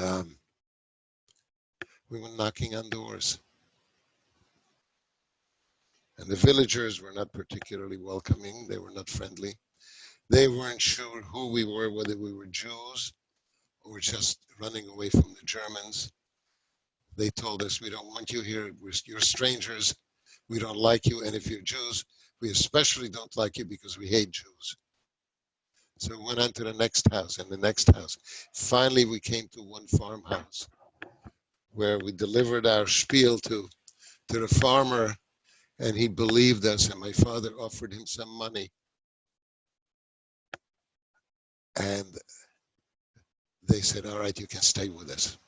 we were knocking on doors. And the villagers were not particularly welcoming. They were not friendly. They weren't sure who we were, whether we were Jews or just running away from the Germans. They told us, we don't want you here. You're strangers. We don't like you. And if you're Jews, we especially don't like you because we hate Jews. So we went on to the next house and the next house. Finally, we came to one farmhouse where we delivered our spiel to the farmer, and he believed us, and my father offered him some money. And they said, all right, you can stay with us.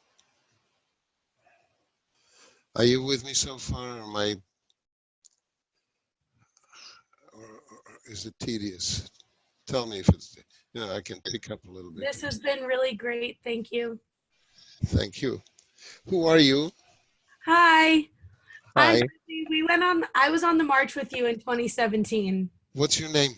Are you with me so far, or is it tedious? Tell me if it's, I can pick up a little bit. This has been really great. Thank you. Thank you. Who are you? Hi. Hi. I was on the march with you in 2017. What's your name?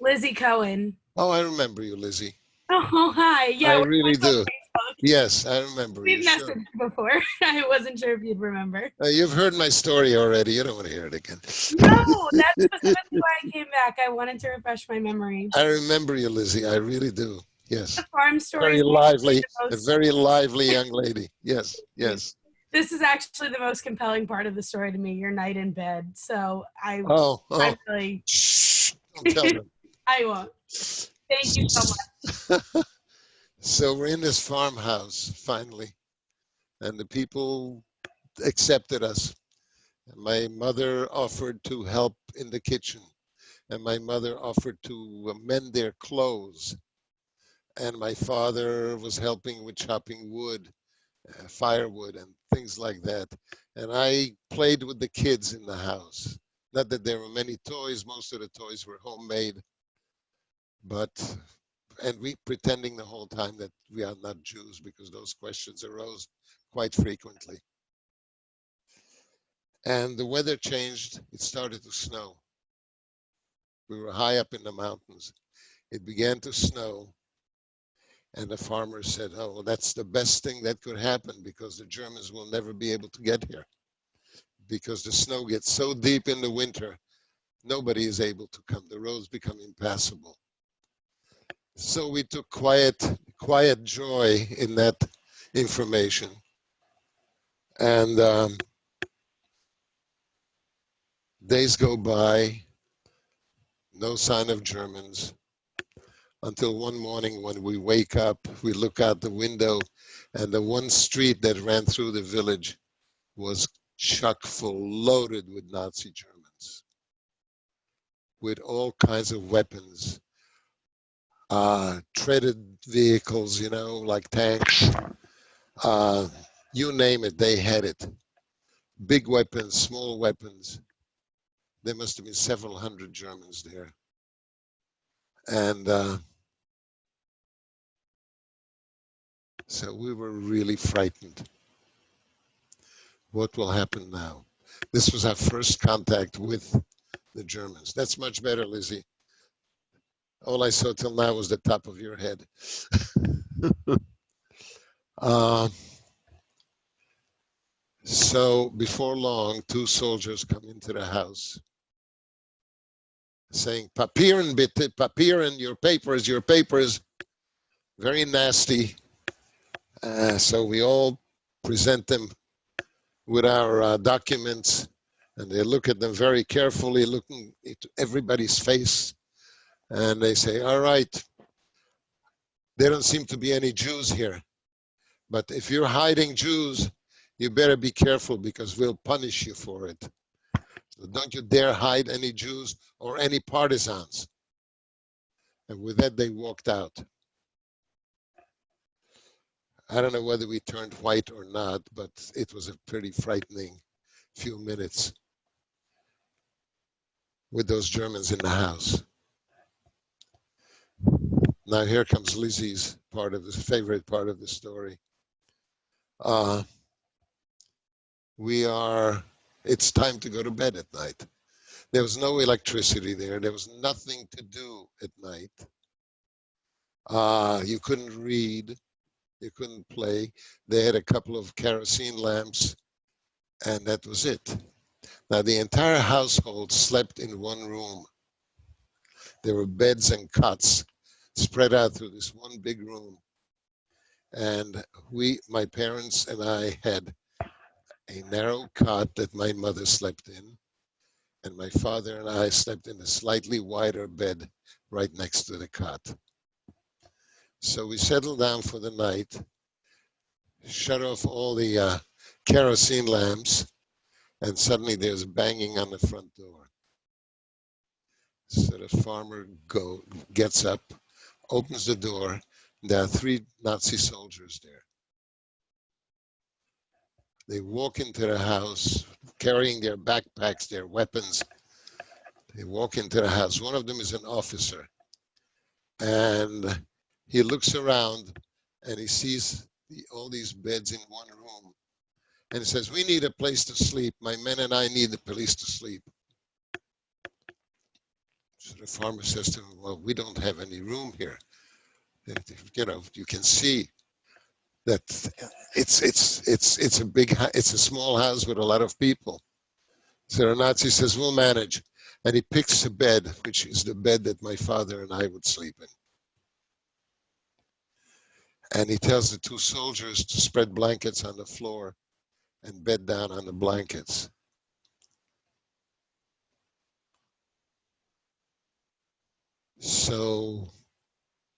Lizzie Cohen. Oh, I remember you, Lizzie. Oh, hi. Yeah, I really do. Facebook. Yes, I remember We've you. messaged before. I wasn't sure if you'd remember. You've heard my story already. You don't want to hear it again. No, that's specifically why I came back. I wanted to refresh my memory. I remember you, Lizzie. I really do. Yes. The farm story. Very lively, a very lively young lady. Yes, yes. This is actually the most compelling part of the story to me, your night in bed. So I'm really... Shh, don't tell them. I won't. Thank you so much. So we're in this farmhouse, finally, and the people accepted us. And my mother offered to help in the kitchen, and my mother offered to mend their clothes. And my father was helping with chopping wood, firewood, and things like that. And I played with the kids in the house. Not that there were many toys, most of the toys were homemade, and we pretending the whole time that we are not Jews because those questions arose quite frequently. And the weather changed, it started to snow. We were high up in the mountains. It began to snow. And the farmer said, oh, well, that's the best thing that could happen because the Germans will never be able to get here. Because the snow gets so deep in the winter, nobody is able to come. The roads become impassable. So we took quiet joy in that information. And days go by, no sign of Germans. until one morning when we wake up, we look out the window, and the one street that ran through the village was chock full, loaded with Nazi Germans, with all kinds of weapons, treaded vehicles, you know, like tanks, you name it, they had it. Big weapons, small weapons. There must have been several hundred Germans there. And so we were really frightened. What will happen now? This was our first contact with the Germans. That's much better, Lizzie. All I saw till now was the top of your head. So before long, two soldiers come into the house saying, Papieren bitte, Papieren, your papers, very nasty. So we all present them with our documents, and they look at them very carefully, looking into everybody's face, and they say, all right, there don't seem to be any Jews here, but if you're hiding Jews, you better be careful because we'll punish you for it. So don't you dare hide any Jews or any partisans. And with that, they walked out. I don't know whether we turned white or not, but it was a pretty frightening few minutes with those Germans in the house. Now here comes Lizzie's part of the favorite part of the story. It's time to go to bed at night. There was no electricity there. There was nothing to do at night. You couldn't read. You couldn't play. They had a couple of kerosene lamps, and that was it. Now the entire household slept in one room. There were beds and cots spread out through this one big room. And my parents and I had a narrow cot that my mother slept in, and my father and I slept in a slightly wider bed right next to the cot. So we settled down for the night, shut off all the kerosene lamps, and suddenly there's banging on the front door. So the farmer gets up, opens the door, and there are 3 Nazi soldiers there. They walk into the house carrying their backpacks, their weapons. They walk into the house. One of them is an officer. And he looks around and he sees all these beds in one room. And he says, we need a place to sleep. My men and I need a place to sleep. So the farmer says to him, well, we don't have any room here. You know, you can see that it's a small house with a lot of people. So the Nazi says, we'll manage. And he picks a bed, which is the bed that my father and I would sleep in. And he tells the 2 soldiers to spread blankets on the floor and bed down on the blankets. So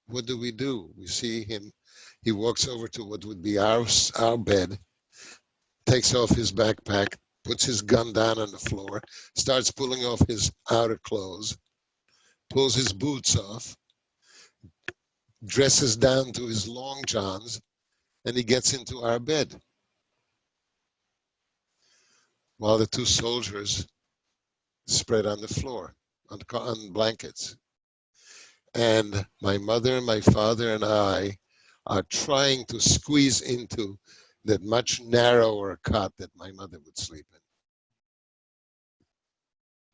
what do? We see him. He walks over to what would be our bed, takes off his backpack, puts his gun down on the floor, starts pulling off his outer clothes, pulls his boots off, dresses down to his long johns, and he gets into our bed. While the 2 soldiers spread on the floor, on blankets. And my mother, my father, and I are trying to squeeze into that much narrower cot that my mother would sleep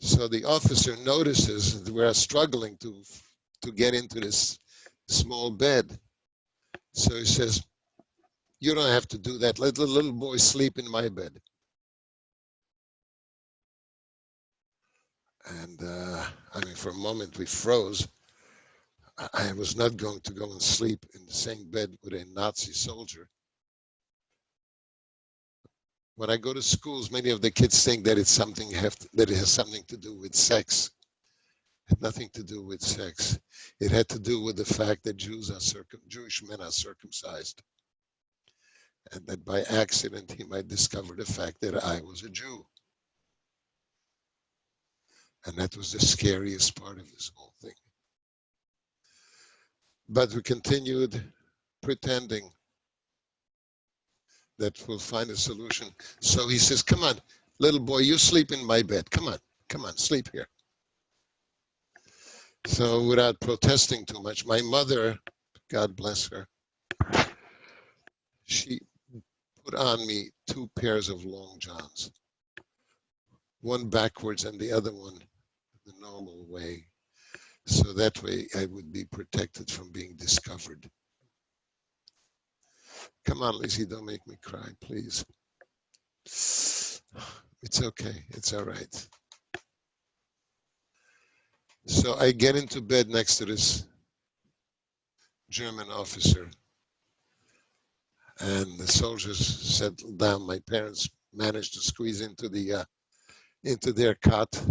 in. So the officer notices that we're struggling to get into this small bed. So he says, you don't have to do that. Let the little boy sleep in my bed. And I mean, for a moment we froze. I was not going to go and sleep in the same bed with a Nazi soldier. When I go to schools, many of the kids think that it has something to do with sex. had nothing to do with sex. It had to do with the fact that Jewish men are circumcised. And that by accident he might discover the fact that I was a Jew. And that was the scariest part of this whole thing. But we continued pretending that we'll find a solution. So he says, come on, little boy, you sleep in my bed. Come on, sleep here. So without protesting too much, my mother, God bless her, she put on me 2 pairs of long johns, one backwards and the other one the normal way. So that way I would be protected from being discovered. Come on, Lizzie, don't make me cry, please. It's okay, it's all right. So I get into bed next to this German officer, and the soldiers settled down. My parents managed to squeeze into their cot,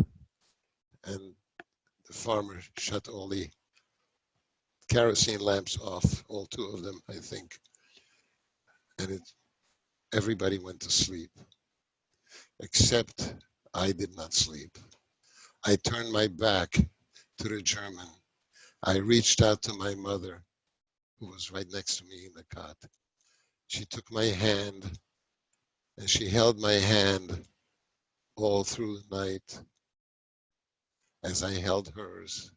and the farmer shut all the kerosene lamps off, all 2 of them, I think, and everybody went to sleep, except I did not sleep. I turned my back to the German. I reached out to my mother, who was right next to me in the cot. She took my hand, and she held my hand all through the night as I held hers,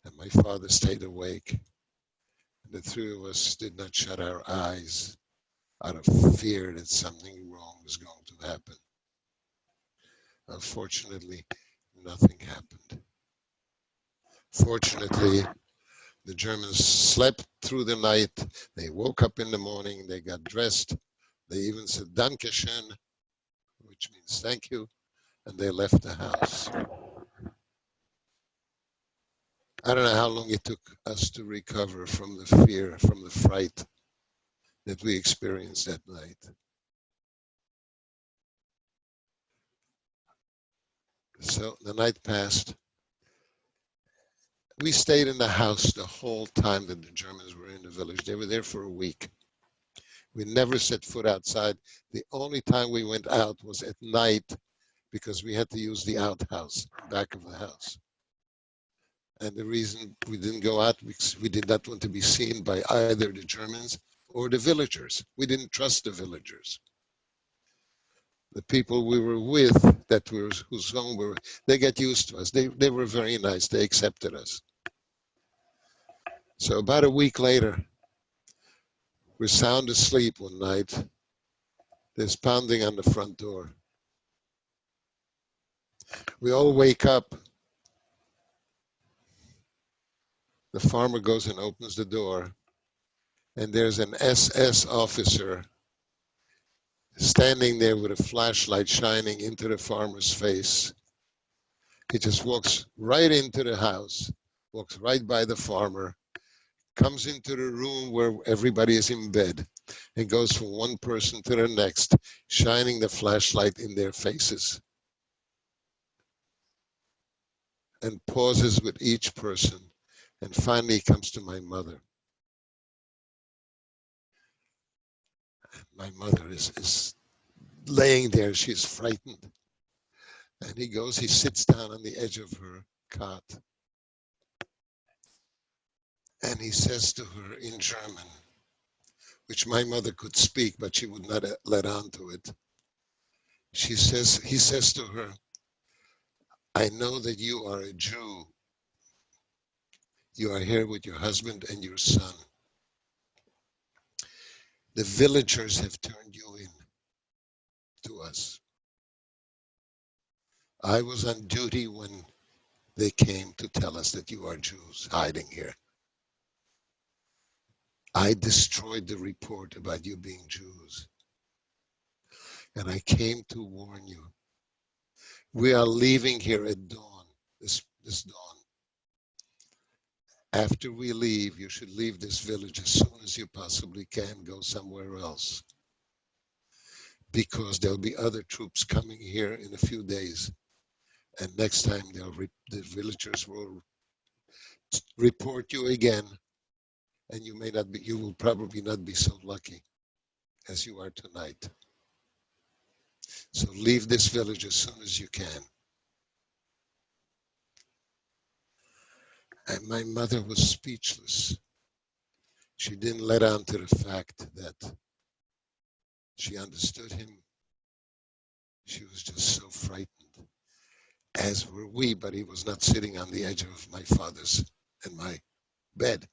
and my father stayed awake. And the 3 of us did not shut our eyes out of fear that something wrong was going to happen. Unfortunately, nothing happened. Fortunately, the Germans slept through the night. They woke up in the morning, they got dressed. They even said, Dankeschön, which means thank you, and they left the house. I don't know how long it took us to recover from the fear, from the fright that we experienced that night. So the night passed. We stayed in the house the whole time that the Germans were in the village. They were there for a week. We never set foot outside. The only time we went out was at night because we had to use the outhouse, back of the house. And the reason we didn't go out, because we did not want to be seen by either the Germans or the villagers. We didn't trust the villagers. The people we were with, whose home we were, they got used to us. They were very nice. They accepted us. So about a week later, we're sound asleep one night. There's pounding on the front door. We all wake up. The farmer goes and opens the door, and there's an SS officer standing there with a flashlight shining into the farmer's face. He just walks right into the house, walks right by the farmer, comes into the room where everybody is in bed, and goes from one person to the next, shining the flashlight in their faces, and pauses with each person, and finally comes to my mother. My mother is laying there, she's frightened. And he sits down on the edge of her cot. And he says to her in German, which my mother could speak, but she would not let on to it. He says to her, I know that you are a Jew. You are here with your husband and your son. The villagers have turned you in to us. I was on duty when they came to tell us that you are Jews hiding here. I destroyed the report about you being Jews. And I came to warn you. We are leaving here at dawn, this dawn. After we leave, you should leave this village as soon as you possibly can, go somewhere else. Because there'll be other troops coming here in a few days. And next time the villagers will report you again, and you will probably not be so lucky as you are tonight. So leave this village as soon as you can. And my mother was speechless. She didn't let on to the fact that she understood him. She was just so frightened, as were we, but he was not sitting on the edge of my father's and my bed.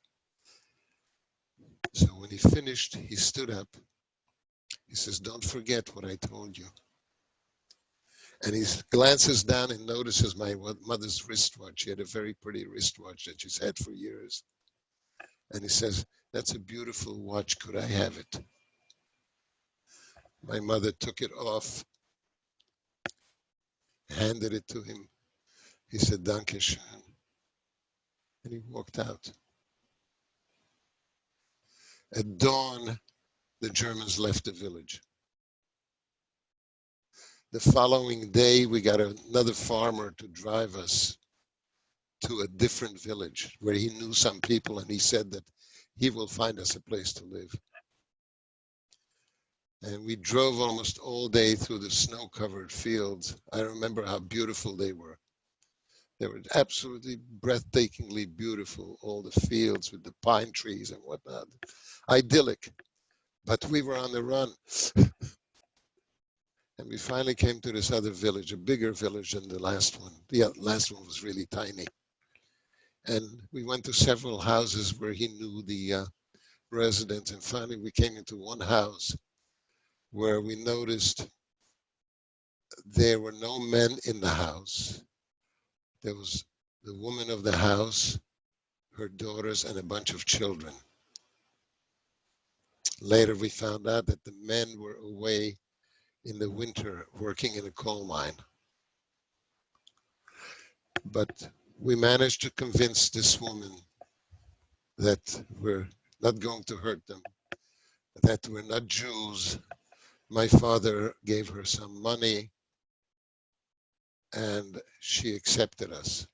So when he finished, he stood up. He says, "Don't forget what I told you." And he glances down and notices my mother's wristwatch. She had a very pretty wristwatch that she's had for years. And he says, "That's a beautiful watch. Could I have it?" My mother took it off, handed it to him. He said, "Danke schön." And he walked out. At dawn, the Germans left the village. The following day, we got another farmer to drive us to a different village where he knew some people, and he said that he will find us a place to live. And we drove almost all day through the snow-covered fields. I remember how beautiful they were. They were absolutely breathtakingly beautiful, all the fields with the pine trees and whatnot. Idyllic. But we were on the run. And we finally came to this other village, a bigger village than the last one. The last one was really tiny. And we went to several houses where he knew the residents. And finally we came into one house where we noticed there were no men in the house. There was the woman of the house, her daughters, and a bunch of children. Later we found out that the men were away in the winter working in a coal mine. But we managed to convince this woman that we're not going to hurt them, that we're not Jews. My father gave her some money and she accepted us.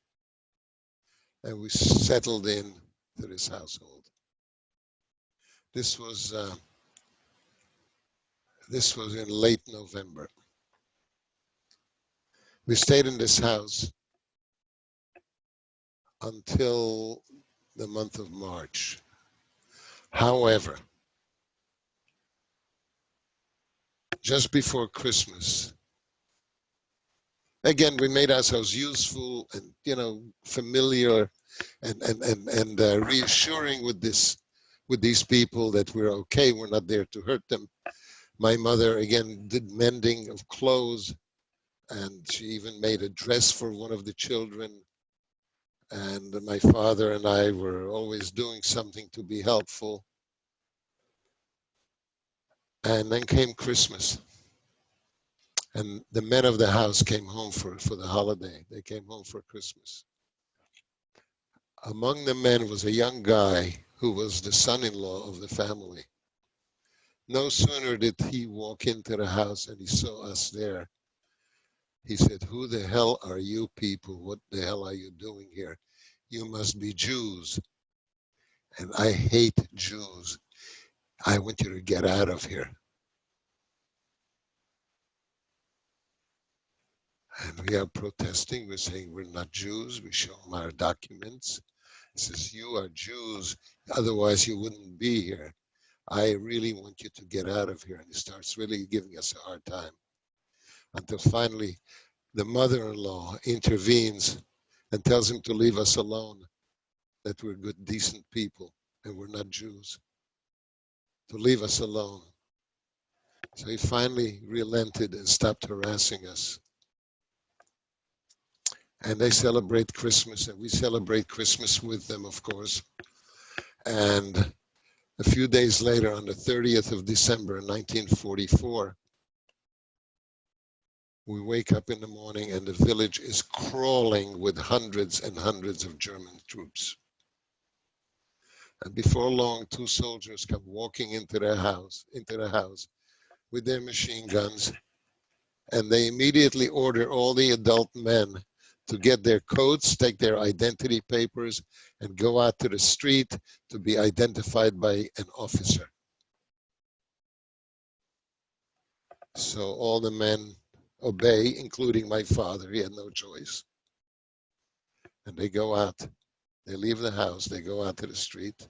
And we settled in to this household. This was in late November. We stayed in this house until the month of March. However, just before Christmas, again, we made ourselves useful and, familiar and reassuring with these people that we're okay, we're not there to hurt them. My mother, again, did mending of clothes, and she even made a dress for one of the children. And my father and I were always doing something to be helpful. And then came Christmas. And the men of the house came home for the holiday. They came home for Christmas. Among the men was a young guy who was the son-in-law of the family. No sooner did he walk into the house and he saw us there. He said, "Who the hell are you people? What the hell are you doing here? You must be Jews. And I hate Jews. I want you to get out of here." And we are protesting. We're saying we're not Jews. We show him our documents. He says, "You are Jews. Otherwise you wouldn't be here. I really want you to get out of here." And he starts really giving us a hard time. Until finally, the mother-in-law intervenes and tells him to leave us alone, that we're good, decent people, and we're not Jews. To leave us alone. So he finally relented and stopped harassing us. And they celebrate Christmas, and we celebrate Christmas with them, of course. And a few days later, on the 30th of December, 1944, we wake up in the morning and the village is crawling with hundreds and hundreds of German troops. And before long, two soldiers come walking into the house with their machine guns, and they immediately order all the adult men to get their coats, take their identity papers, and go out to the street to be identified by an officer. So all the men obey, including my father. He had no choice. And they go out. They leave the house. They go out to the street.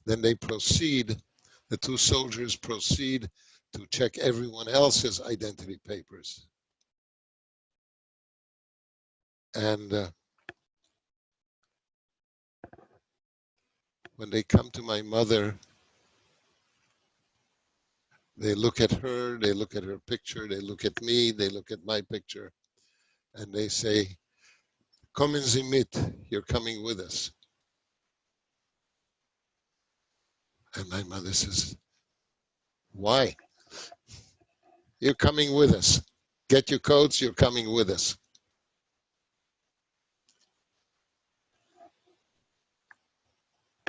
Then they proceed. The two soldiers proceed to check everyone else's identity papers. And when they come to my mother, they look at her, they look at her picture, they look at me, they look at my picture, and they say, "Kommen Sie mit, you're coming with us." And my mother says, "Why? You're coming with us. Get your coats, you're coming with us."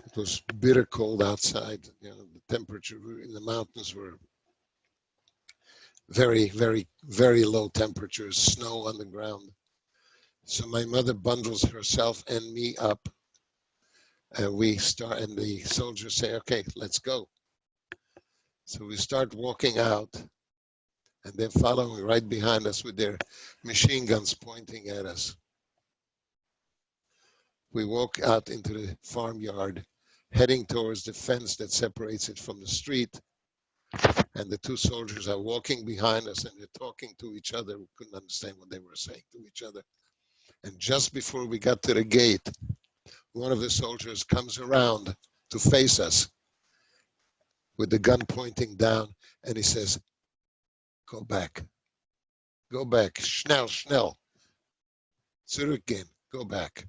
It was bitter cold outside. You know, the temperature in the mountains were very, very, very low temperatures, snow on the ground. So my mother bundles herself and me up, and we start, and the soldiers say, "Okay, let's go." So we start walking out, and they're following right behind us with their machine guns pointing at us. We walk out into the farmyard, heading towards the fence that separates it from the street. And the two soldiers are walking behind us, and they're talking to each other. We couldn't understand what they were saying to each other. And just before we got to the gate, one of the soldiers comes around to face us with the gun pointing down, and he says, "Go back. Go back. Schnell, schnell. Zurückgehen. Go back."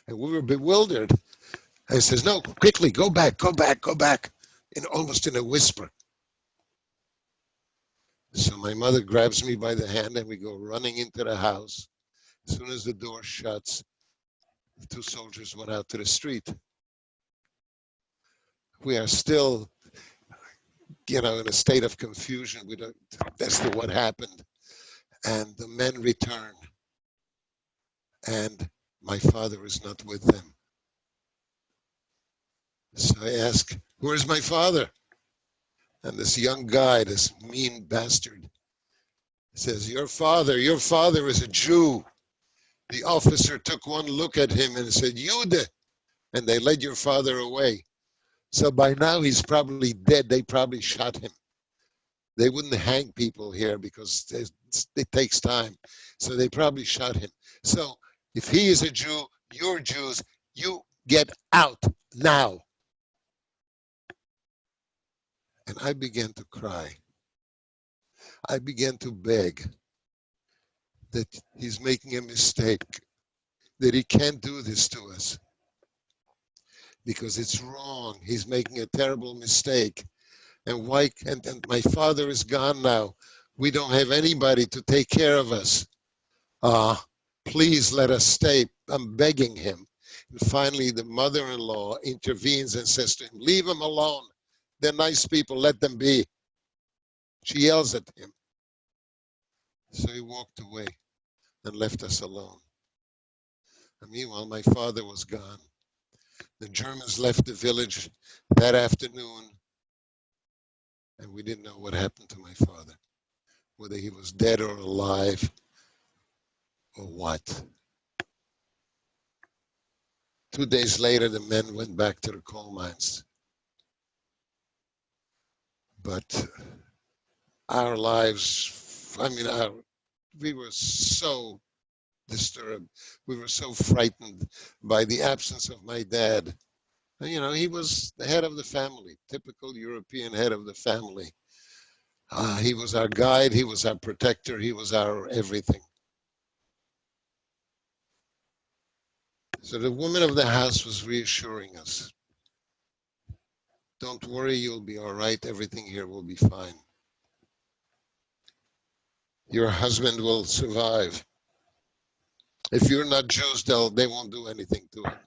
And we were bewildered. And he says, "No, quickly, go back, go back, go back," almost in a whisper. So my mother grabs me by the hand, and we go running into the house. As soon as the door shuts, the two soldiers went out to the street. We are still, in a state of confusion. We don't, as to what happened. And the men return, and my father is not with them. So I ask, "Where's my father?" And this young guy, this mean bastard, says, your father is a Jew. The officer took one look at him and said, "Jude," and they led your father away. So by now he's probably dead. They probably shot him. They wouldn't hang people here because it takes time. So they probably shot him. So if he is a Jew, you're Jews, you get out now. And I began to cry. I began to beg that he's making a mistake, that he can't do this to us because it's wrong. He's making a terrible mistake. And why? And my father is gone now. We don't have anybody to take care of us. Please let us stay. I'm begging him. And finally, the mother-in-law intervenes and says to him, "Leave him alone. They're nice people. Let them be." She yells at him. So he walked away and left us alone. And meanwhile, my father was gone. The Germans left the village that afternoon, and we didn't know what happened to my father, whether he was dead or alive or what. 2 days later, the men went back to the coal mines. But our lives, we were so disturbed. We were so frightened by the absence of my dad. And, he was the head of the family, typical European head of the family. He was our guide, he was our protector, he was our everything. So the woman of the house was reassuring us. "Don't worry, you'll be all right. Everything here will be fine. Your husband will survive. If you're not Jews, they won't do anything to him."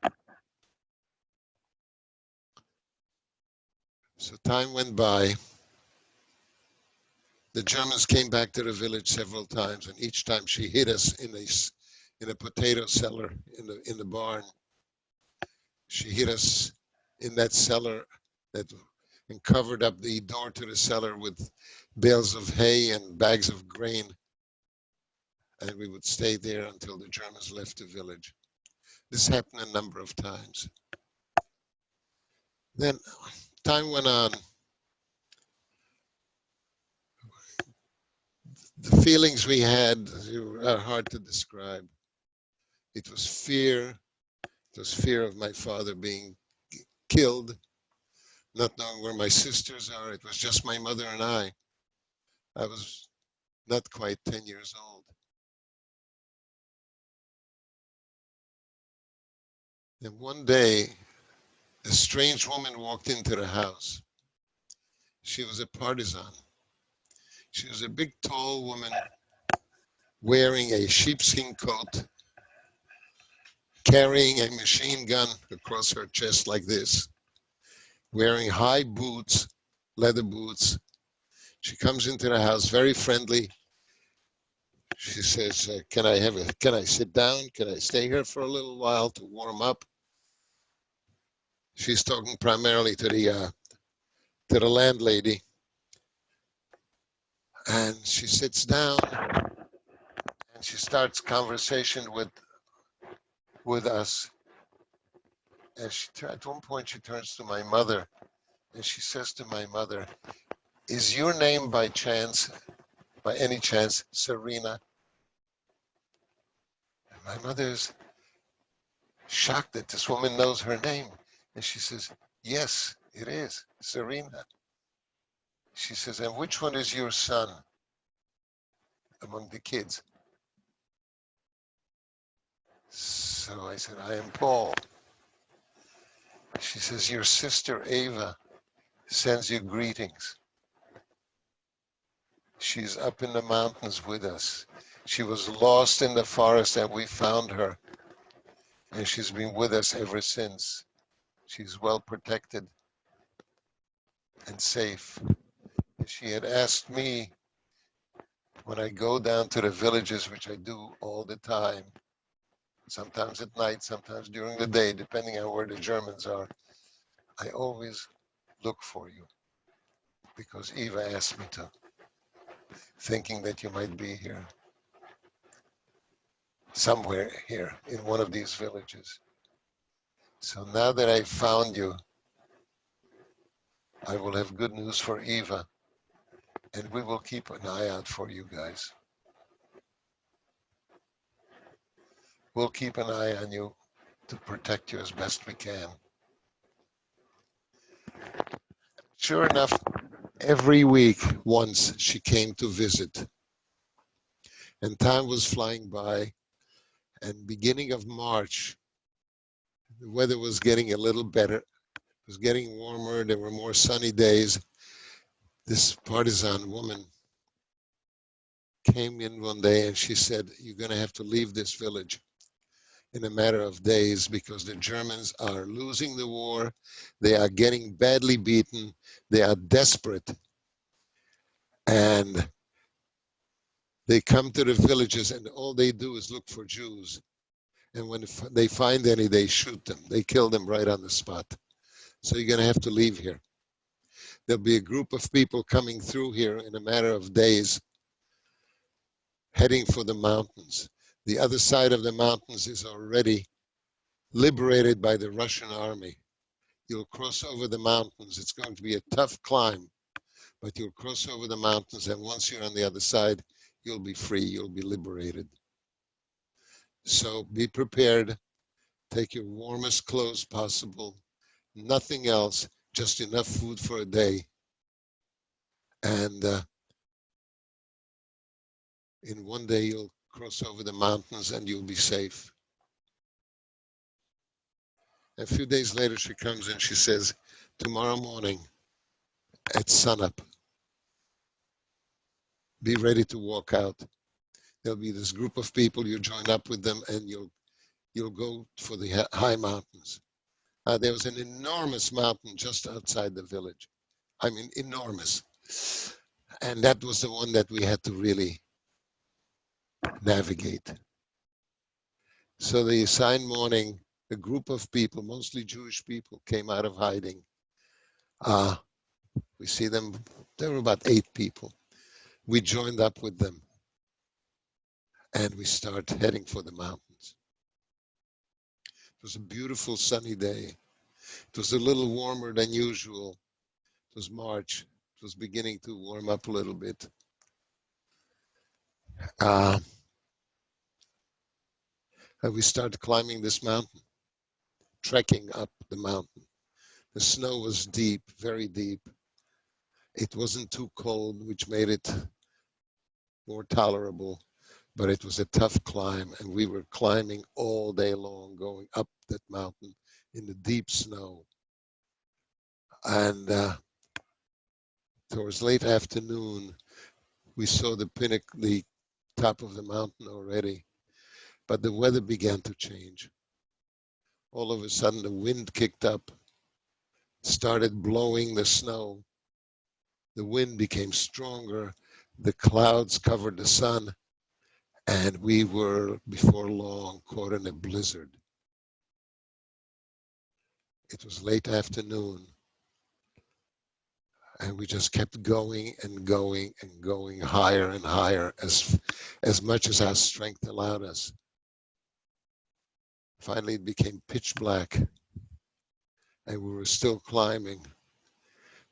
So time went by. The Germans came back to the village several times, and each time she hid us in a potato cellar in the barn. She hid us in that cellar and covered up the door to the cellar with bales of hay and bags of grain. And we would stay there until the Germans left the village. This happened a number of times. Then time went on. The feelings we had are hard to describe. It was fear. It was fear of my father being killed, not knowing where my sisters are. It was just my mother and I. I was not quite 10 years old. And one day, a strange woman walked into the house. She was a partisan. She was a big, tall woman wearing a sheepskin coat, carrying a machine gun across her chest like this, wearing high boots, leather boots. She comes into the house, very friendly. She says, can I sit down? Can I stay here for a little while to warm up? She's talking primarily to the landlady. And she sits down and she starts conversation with us. And at one point she turns to my mother and she says to my mother, is your name by any chance, Serena? And my mother's shocked that this woman knows her name. And she says, yes, it is, Serena. She says, and which one is your son among the kids? So I said, I am Paul. She says, your sister Ava sends you greetings. She's up in the mountains with us. She was lost in the forest and we found her. And she's been with us ever since. She's well protected and safe. She had asked me, when I go down to the villages, which I do all the time, sometimes at night, sometimes during the day, depending on where the Germans are, I always look for you because Eva asked me to, thinking that you might be here, somewhere here in one of these villages. So now that I found you, I will have good news for Eva, and we will keep an eye out for you guys. We'll keep an eye on you to protect you as best we can. Sure enough, every week once she came to visit, and time was flying by, and beginning of March, the weather was getting a little better. It was getting warmer, there were more sunny days. This partisan woman came in one day and she said, you're going to have to leave this village in a matter of days because the Germans are losing the war. They are getting badly beaten. They are desperate. And they come to the villages and all they do is look for Jews. And when they find any, they shoot them. They kill them right on the spot. So you're going to have to leave here. There'll be a group of people coming through here in a matter of days, heading for the mountains. The other side of the mountains is already liberated by the Russian army. You'll cross over the mountains. It's going to be a tough climb, but you'll cross over the mountains, and once you're on the other side, you'll be free, you'll be liberated. So be prepared. Take your warmest clothes possible. Nothing else, just enough food for a day. And in one day, you'll cross over the mountains and you'll be safe. A few days later, she comes and she says, tomorrow morning at sunup, be ready to walk out. There'll be this group of people, you join up with them and you'll go for the high mountains. There was an enormous mountain just outside the village. I mean, enormous. And that was the one that we had to really navigate. So the assigned morning, a group of people, mostly Jewish people, came out of hiding. We see them, there were about 8 people. We joined up with them and we start heading for the mountains. It was a beautiful sunny day. It was a little warmer than usual. It was March. It was beginning to warm up a little bit. And we started climbing this mountain, trekking up the mountain. The snow was deep, very deep. It wasn't too cold, which made it more tolerable, but it was a tough climb, and we were climbing all day long, going up that mountain in the deep snow. And towards late afternoon, we saw the pinnacle, the top of the mountain already, but the weather began to change. All of a sudden, the wind kicked up, started blowing the snow. The wind became stronger. The clouds covered the sun, and we were, before long, caught in a blizzard. It was late afternoon, and we just kept going and going and going higher and higher as much as our strength allowed us. Finally, it became pitch black, and we were still climbing,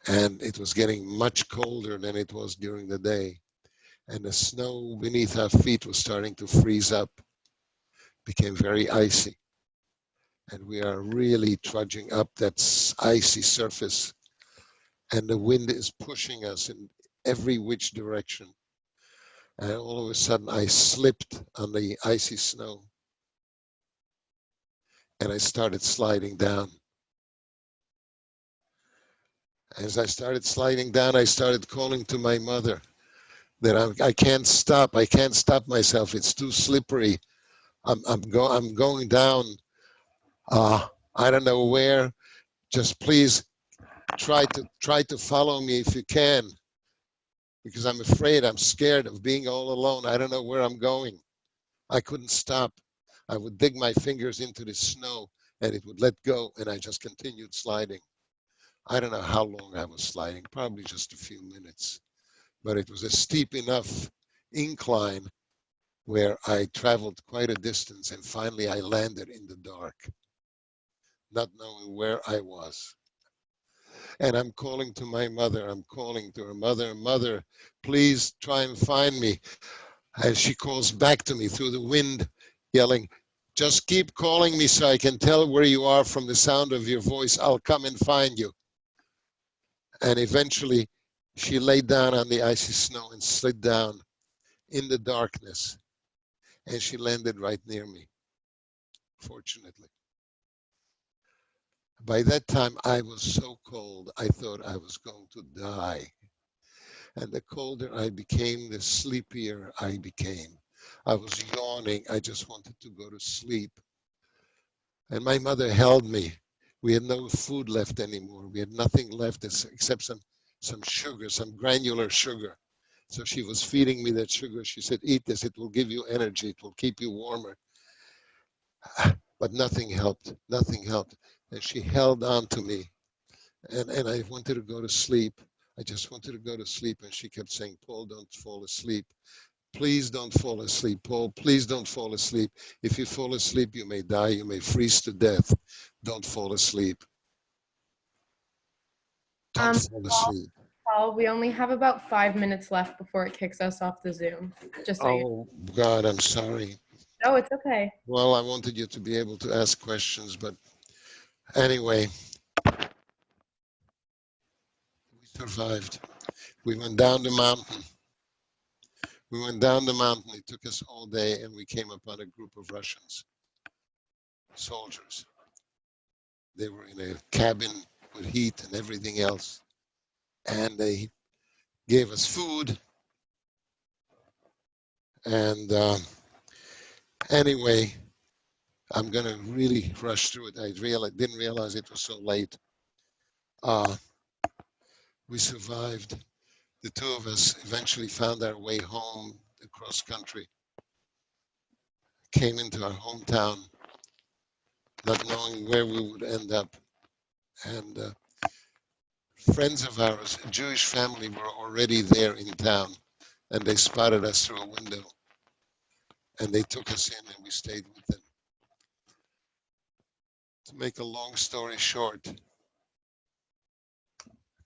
and it was getting much colder than it was during the day, and the snow beneath our feet was starting to freeze up, became very icy, and we are really trudging up that icy surface, and the wind is pushing us in every which direction. And all of a sudden I slipped on the icy snow and I started sliding down. As I started sliding down, I started calling to my mother that I can't stop myself. It's too slippery. I'm going down. I don't know where. Just please try to follow me if you can, because I'm afraid, I'm scared of being all alone. I don't know where I'm going. I couldn't stop. I would dig my fingers into the snow and it would let go, and I just continued sliding. I don't know how long I was sliding, probably just a few minutes, but it was a steep enough incline where I traveled quite a distance, and finally I landed in the dark, not knowing where I was. And I'm calling to my mother, I'm calling to her, mother, please try and find me. And she calls back to me through the wind, yelling, just keep calling me so I can tell where you are from the sound of your voice. I'll come and find you. And eventually she laid down on the icy snow and slid down in the darkness. And she landed right near me, fortunately. By that time, I was so cold, I thought I was going to die. And the colder I became, the sleepier I became. I was yawning. I just wanted to go to sleep. And my mother held me. We had no food left anymore. We had nothing left except some sugar, some granular sugar. So she was feeding me that sugar. She said, eat this. It will give you energy. It will keep you warmer. But nothing helped. Nothing helped. And she held on to me. And I wanted to go to sleep. I just wanted to go to sleep. And she kept saying, Paul, don't fall asleep. Please don't fall asleep, Paul. Please don't fall asleep. If you fall asleep, you may die. You may freeze to death. Don't fall asleep. Don't fall asleep. Paul, we only have about 5 minutes left before it kicks us off the Zoom. Just so Oh, God, I'm sorry. No, it's okay. Well, I wanted you to be able to ask questions, but anyway, we survived. We went down the mountain. We went down the mountain. It took us all day, and we came upon a group of Russians, soldiers. They were in a cabin with heat and everything else, and they gave us food. And anyway, I'm going to really rush through it. I didn't realize it was so late. We survived. the two of us eventually found our way home across country, came into our hometown, not knowing where we would end up. And friends of ours, a Jewish family, were already there in town, and they spotted us through a window, and they took us in, and we stayed with them. To make a long story short, a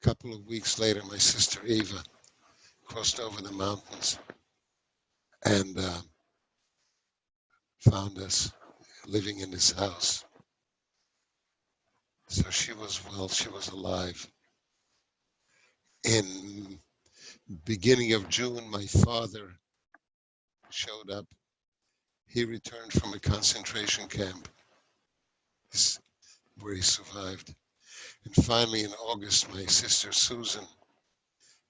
couple of weeks later, my sister Eva crossed over the mountains and found us living in this house. So she was well, she was alive. In beginning of June, my father showed up. He returned from a concentration camp where he survived. And finally in August, my sister Susan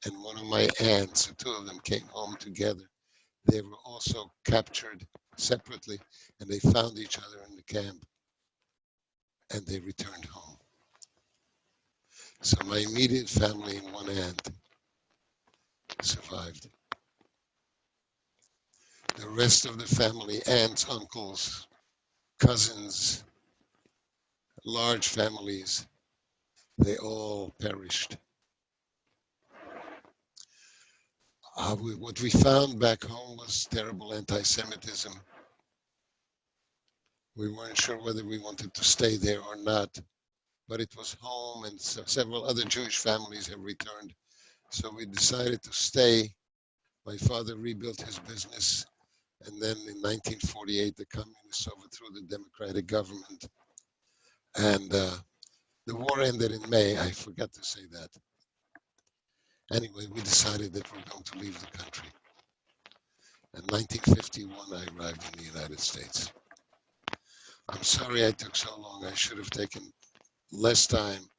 and one of my aunts, the two of them came home together. They were also captured separately, and they found each other in the camp, and they returned home. So my immediate family and one aunt survived. The rest of the family, aunts, uncles, cousins, large families, they all perished. What we found back home was terrible anti-Semitism. We weren't sure whether we wanted to stay there or not, but it was home, and several other Jewish families have returned. So we decided to stay. My father rebuilt his business, and then in 1948, the communists overthrew the democratic government. And the war ended in May. I forgot to say that. Anyway, we decided that we're going to leave the country. In 1951, I arrived in the United States. I'm sorry I took so long. I should have taken less time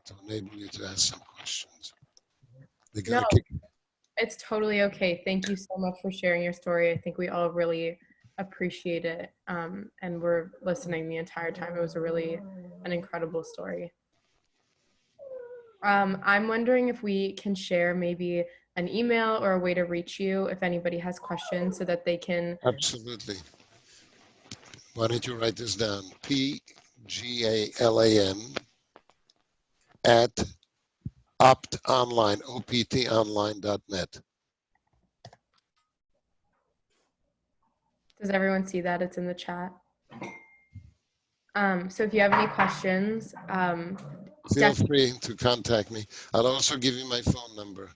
to enable you to ask some questions. No, it's totally okay. Thank you so much for sharing your story. I think we all really appreciate it, and we're listening the entire time. It was an incredible story. I'm wondering if we can share maybe an email or a way to reach you if anybody has questions so that they can. Absolutely. Why don't you write this down? PGALAN at optonline.net. Does everyone see that? It's in the chat. So if you have any questions, feel free to contact me. I'll also give you my phone number,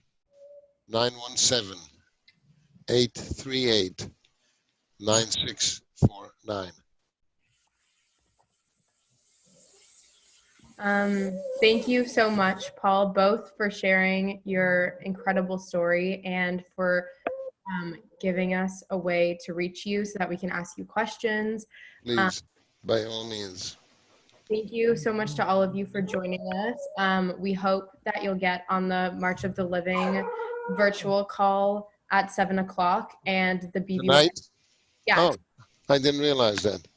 917-838-9649. Thank you so much, Paul, both for sharing your incredible story and for giving us a way to reach you so that we can ask you questions. Please, by all means. Thank you so much to all of you for joining us. We hope that you'll get on the March of the Living virtual call at 7 o'clock and the BBYO. Tonight? Yeah. Oh, I didn't realize that.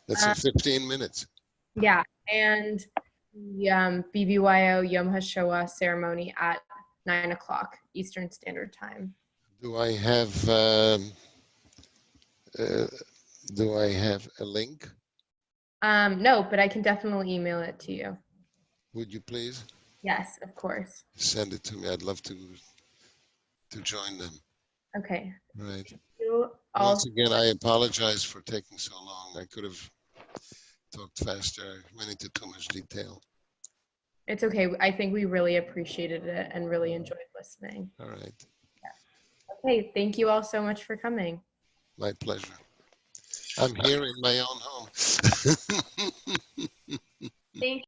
That's in 15 minutes. Yeah, and the BBYO Yom HaShoah ceremony at 9 o'clock Eastern Standard Time. Do I have a link? No, but I can definitely email it to you. Would you please? Yes, of course. Send it to me. I'd love to join them. Okay. Right. Once again, I apologize for taking so long. I could have talked faster. I went into too much detail. It's okay. I think we really appreciated it and really enjoyed listening. All right. Yeah. Okay. Thank you all so much for coming. My pleasure. I'm here in my own home.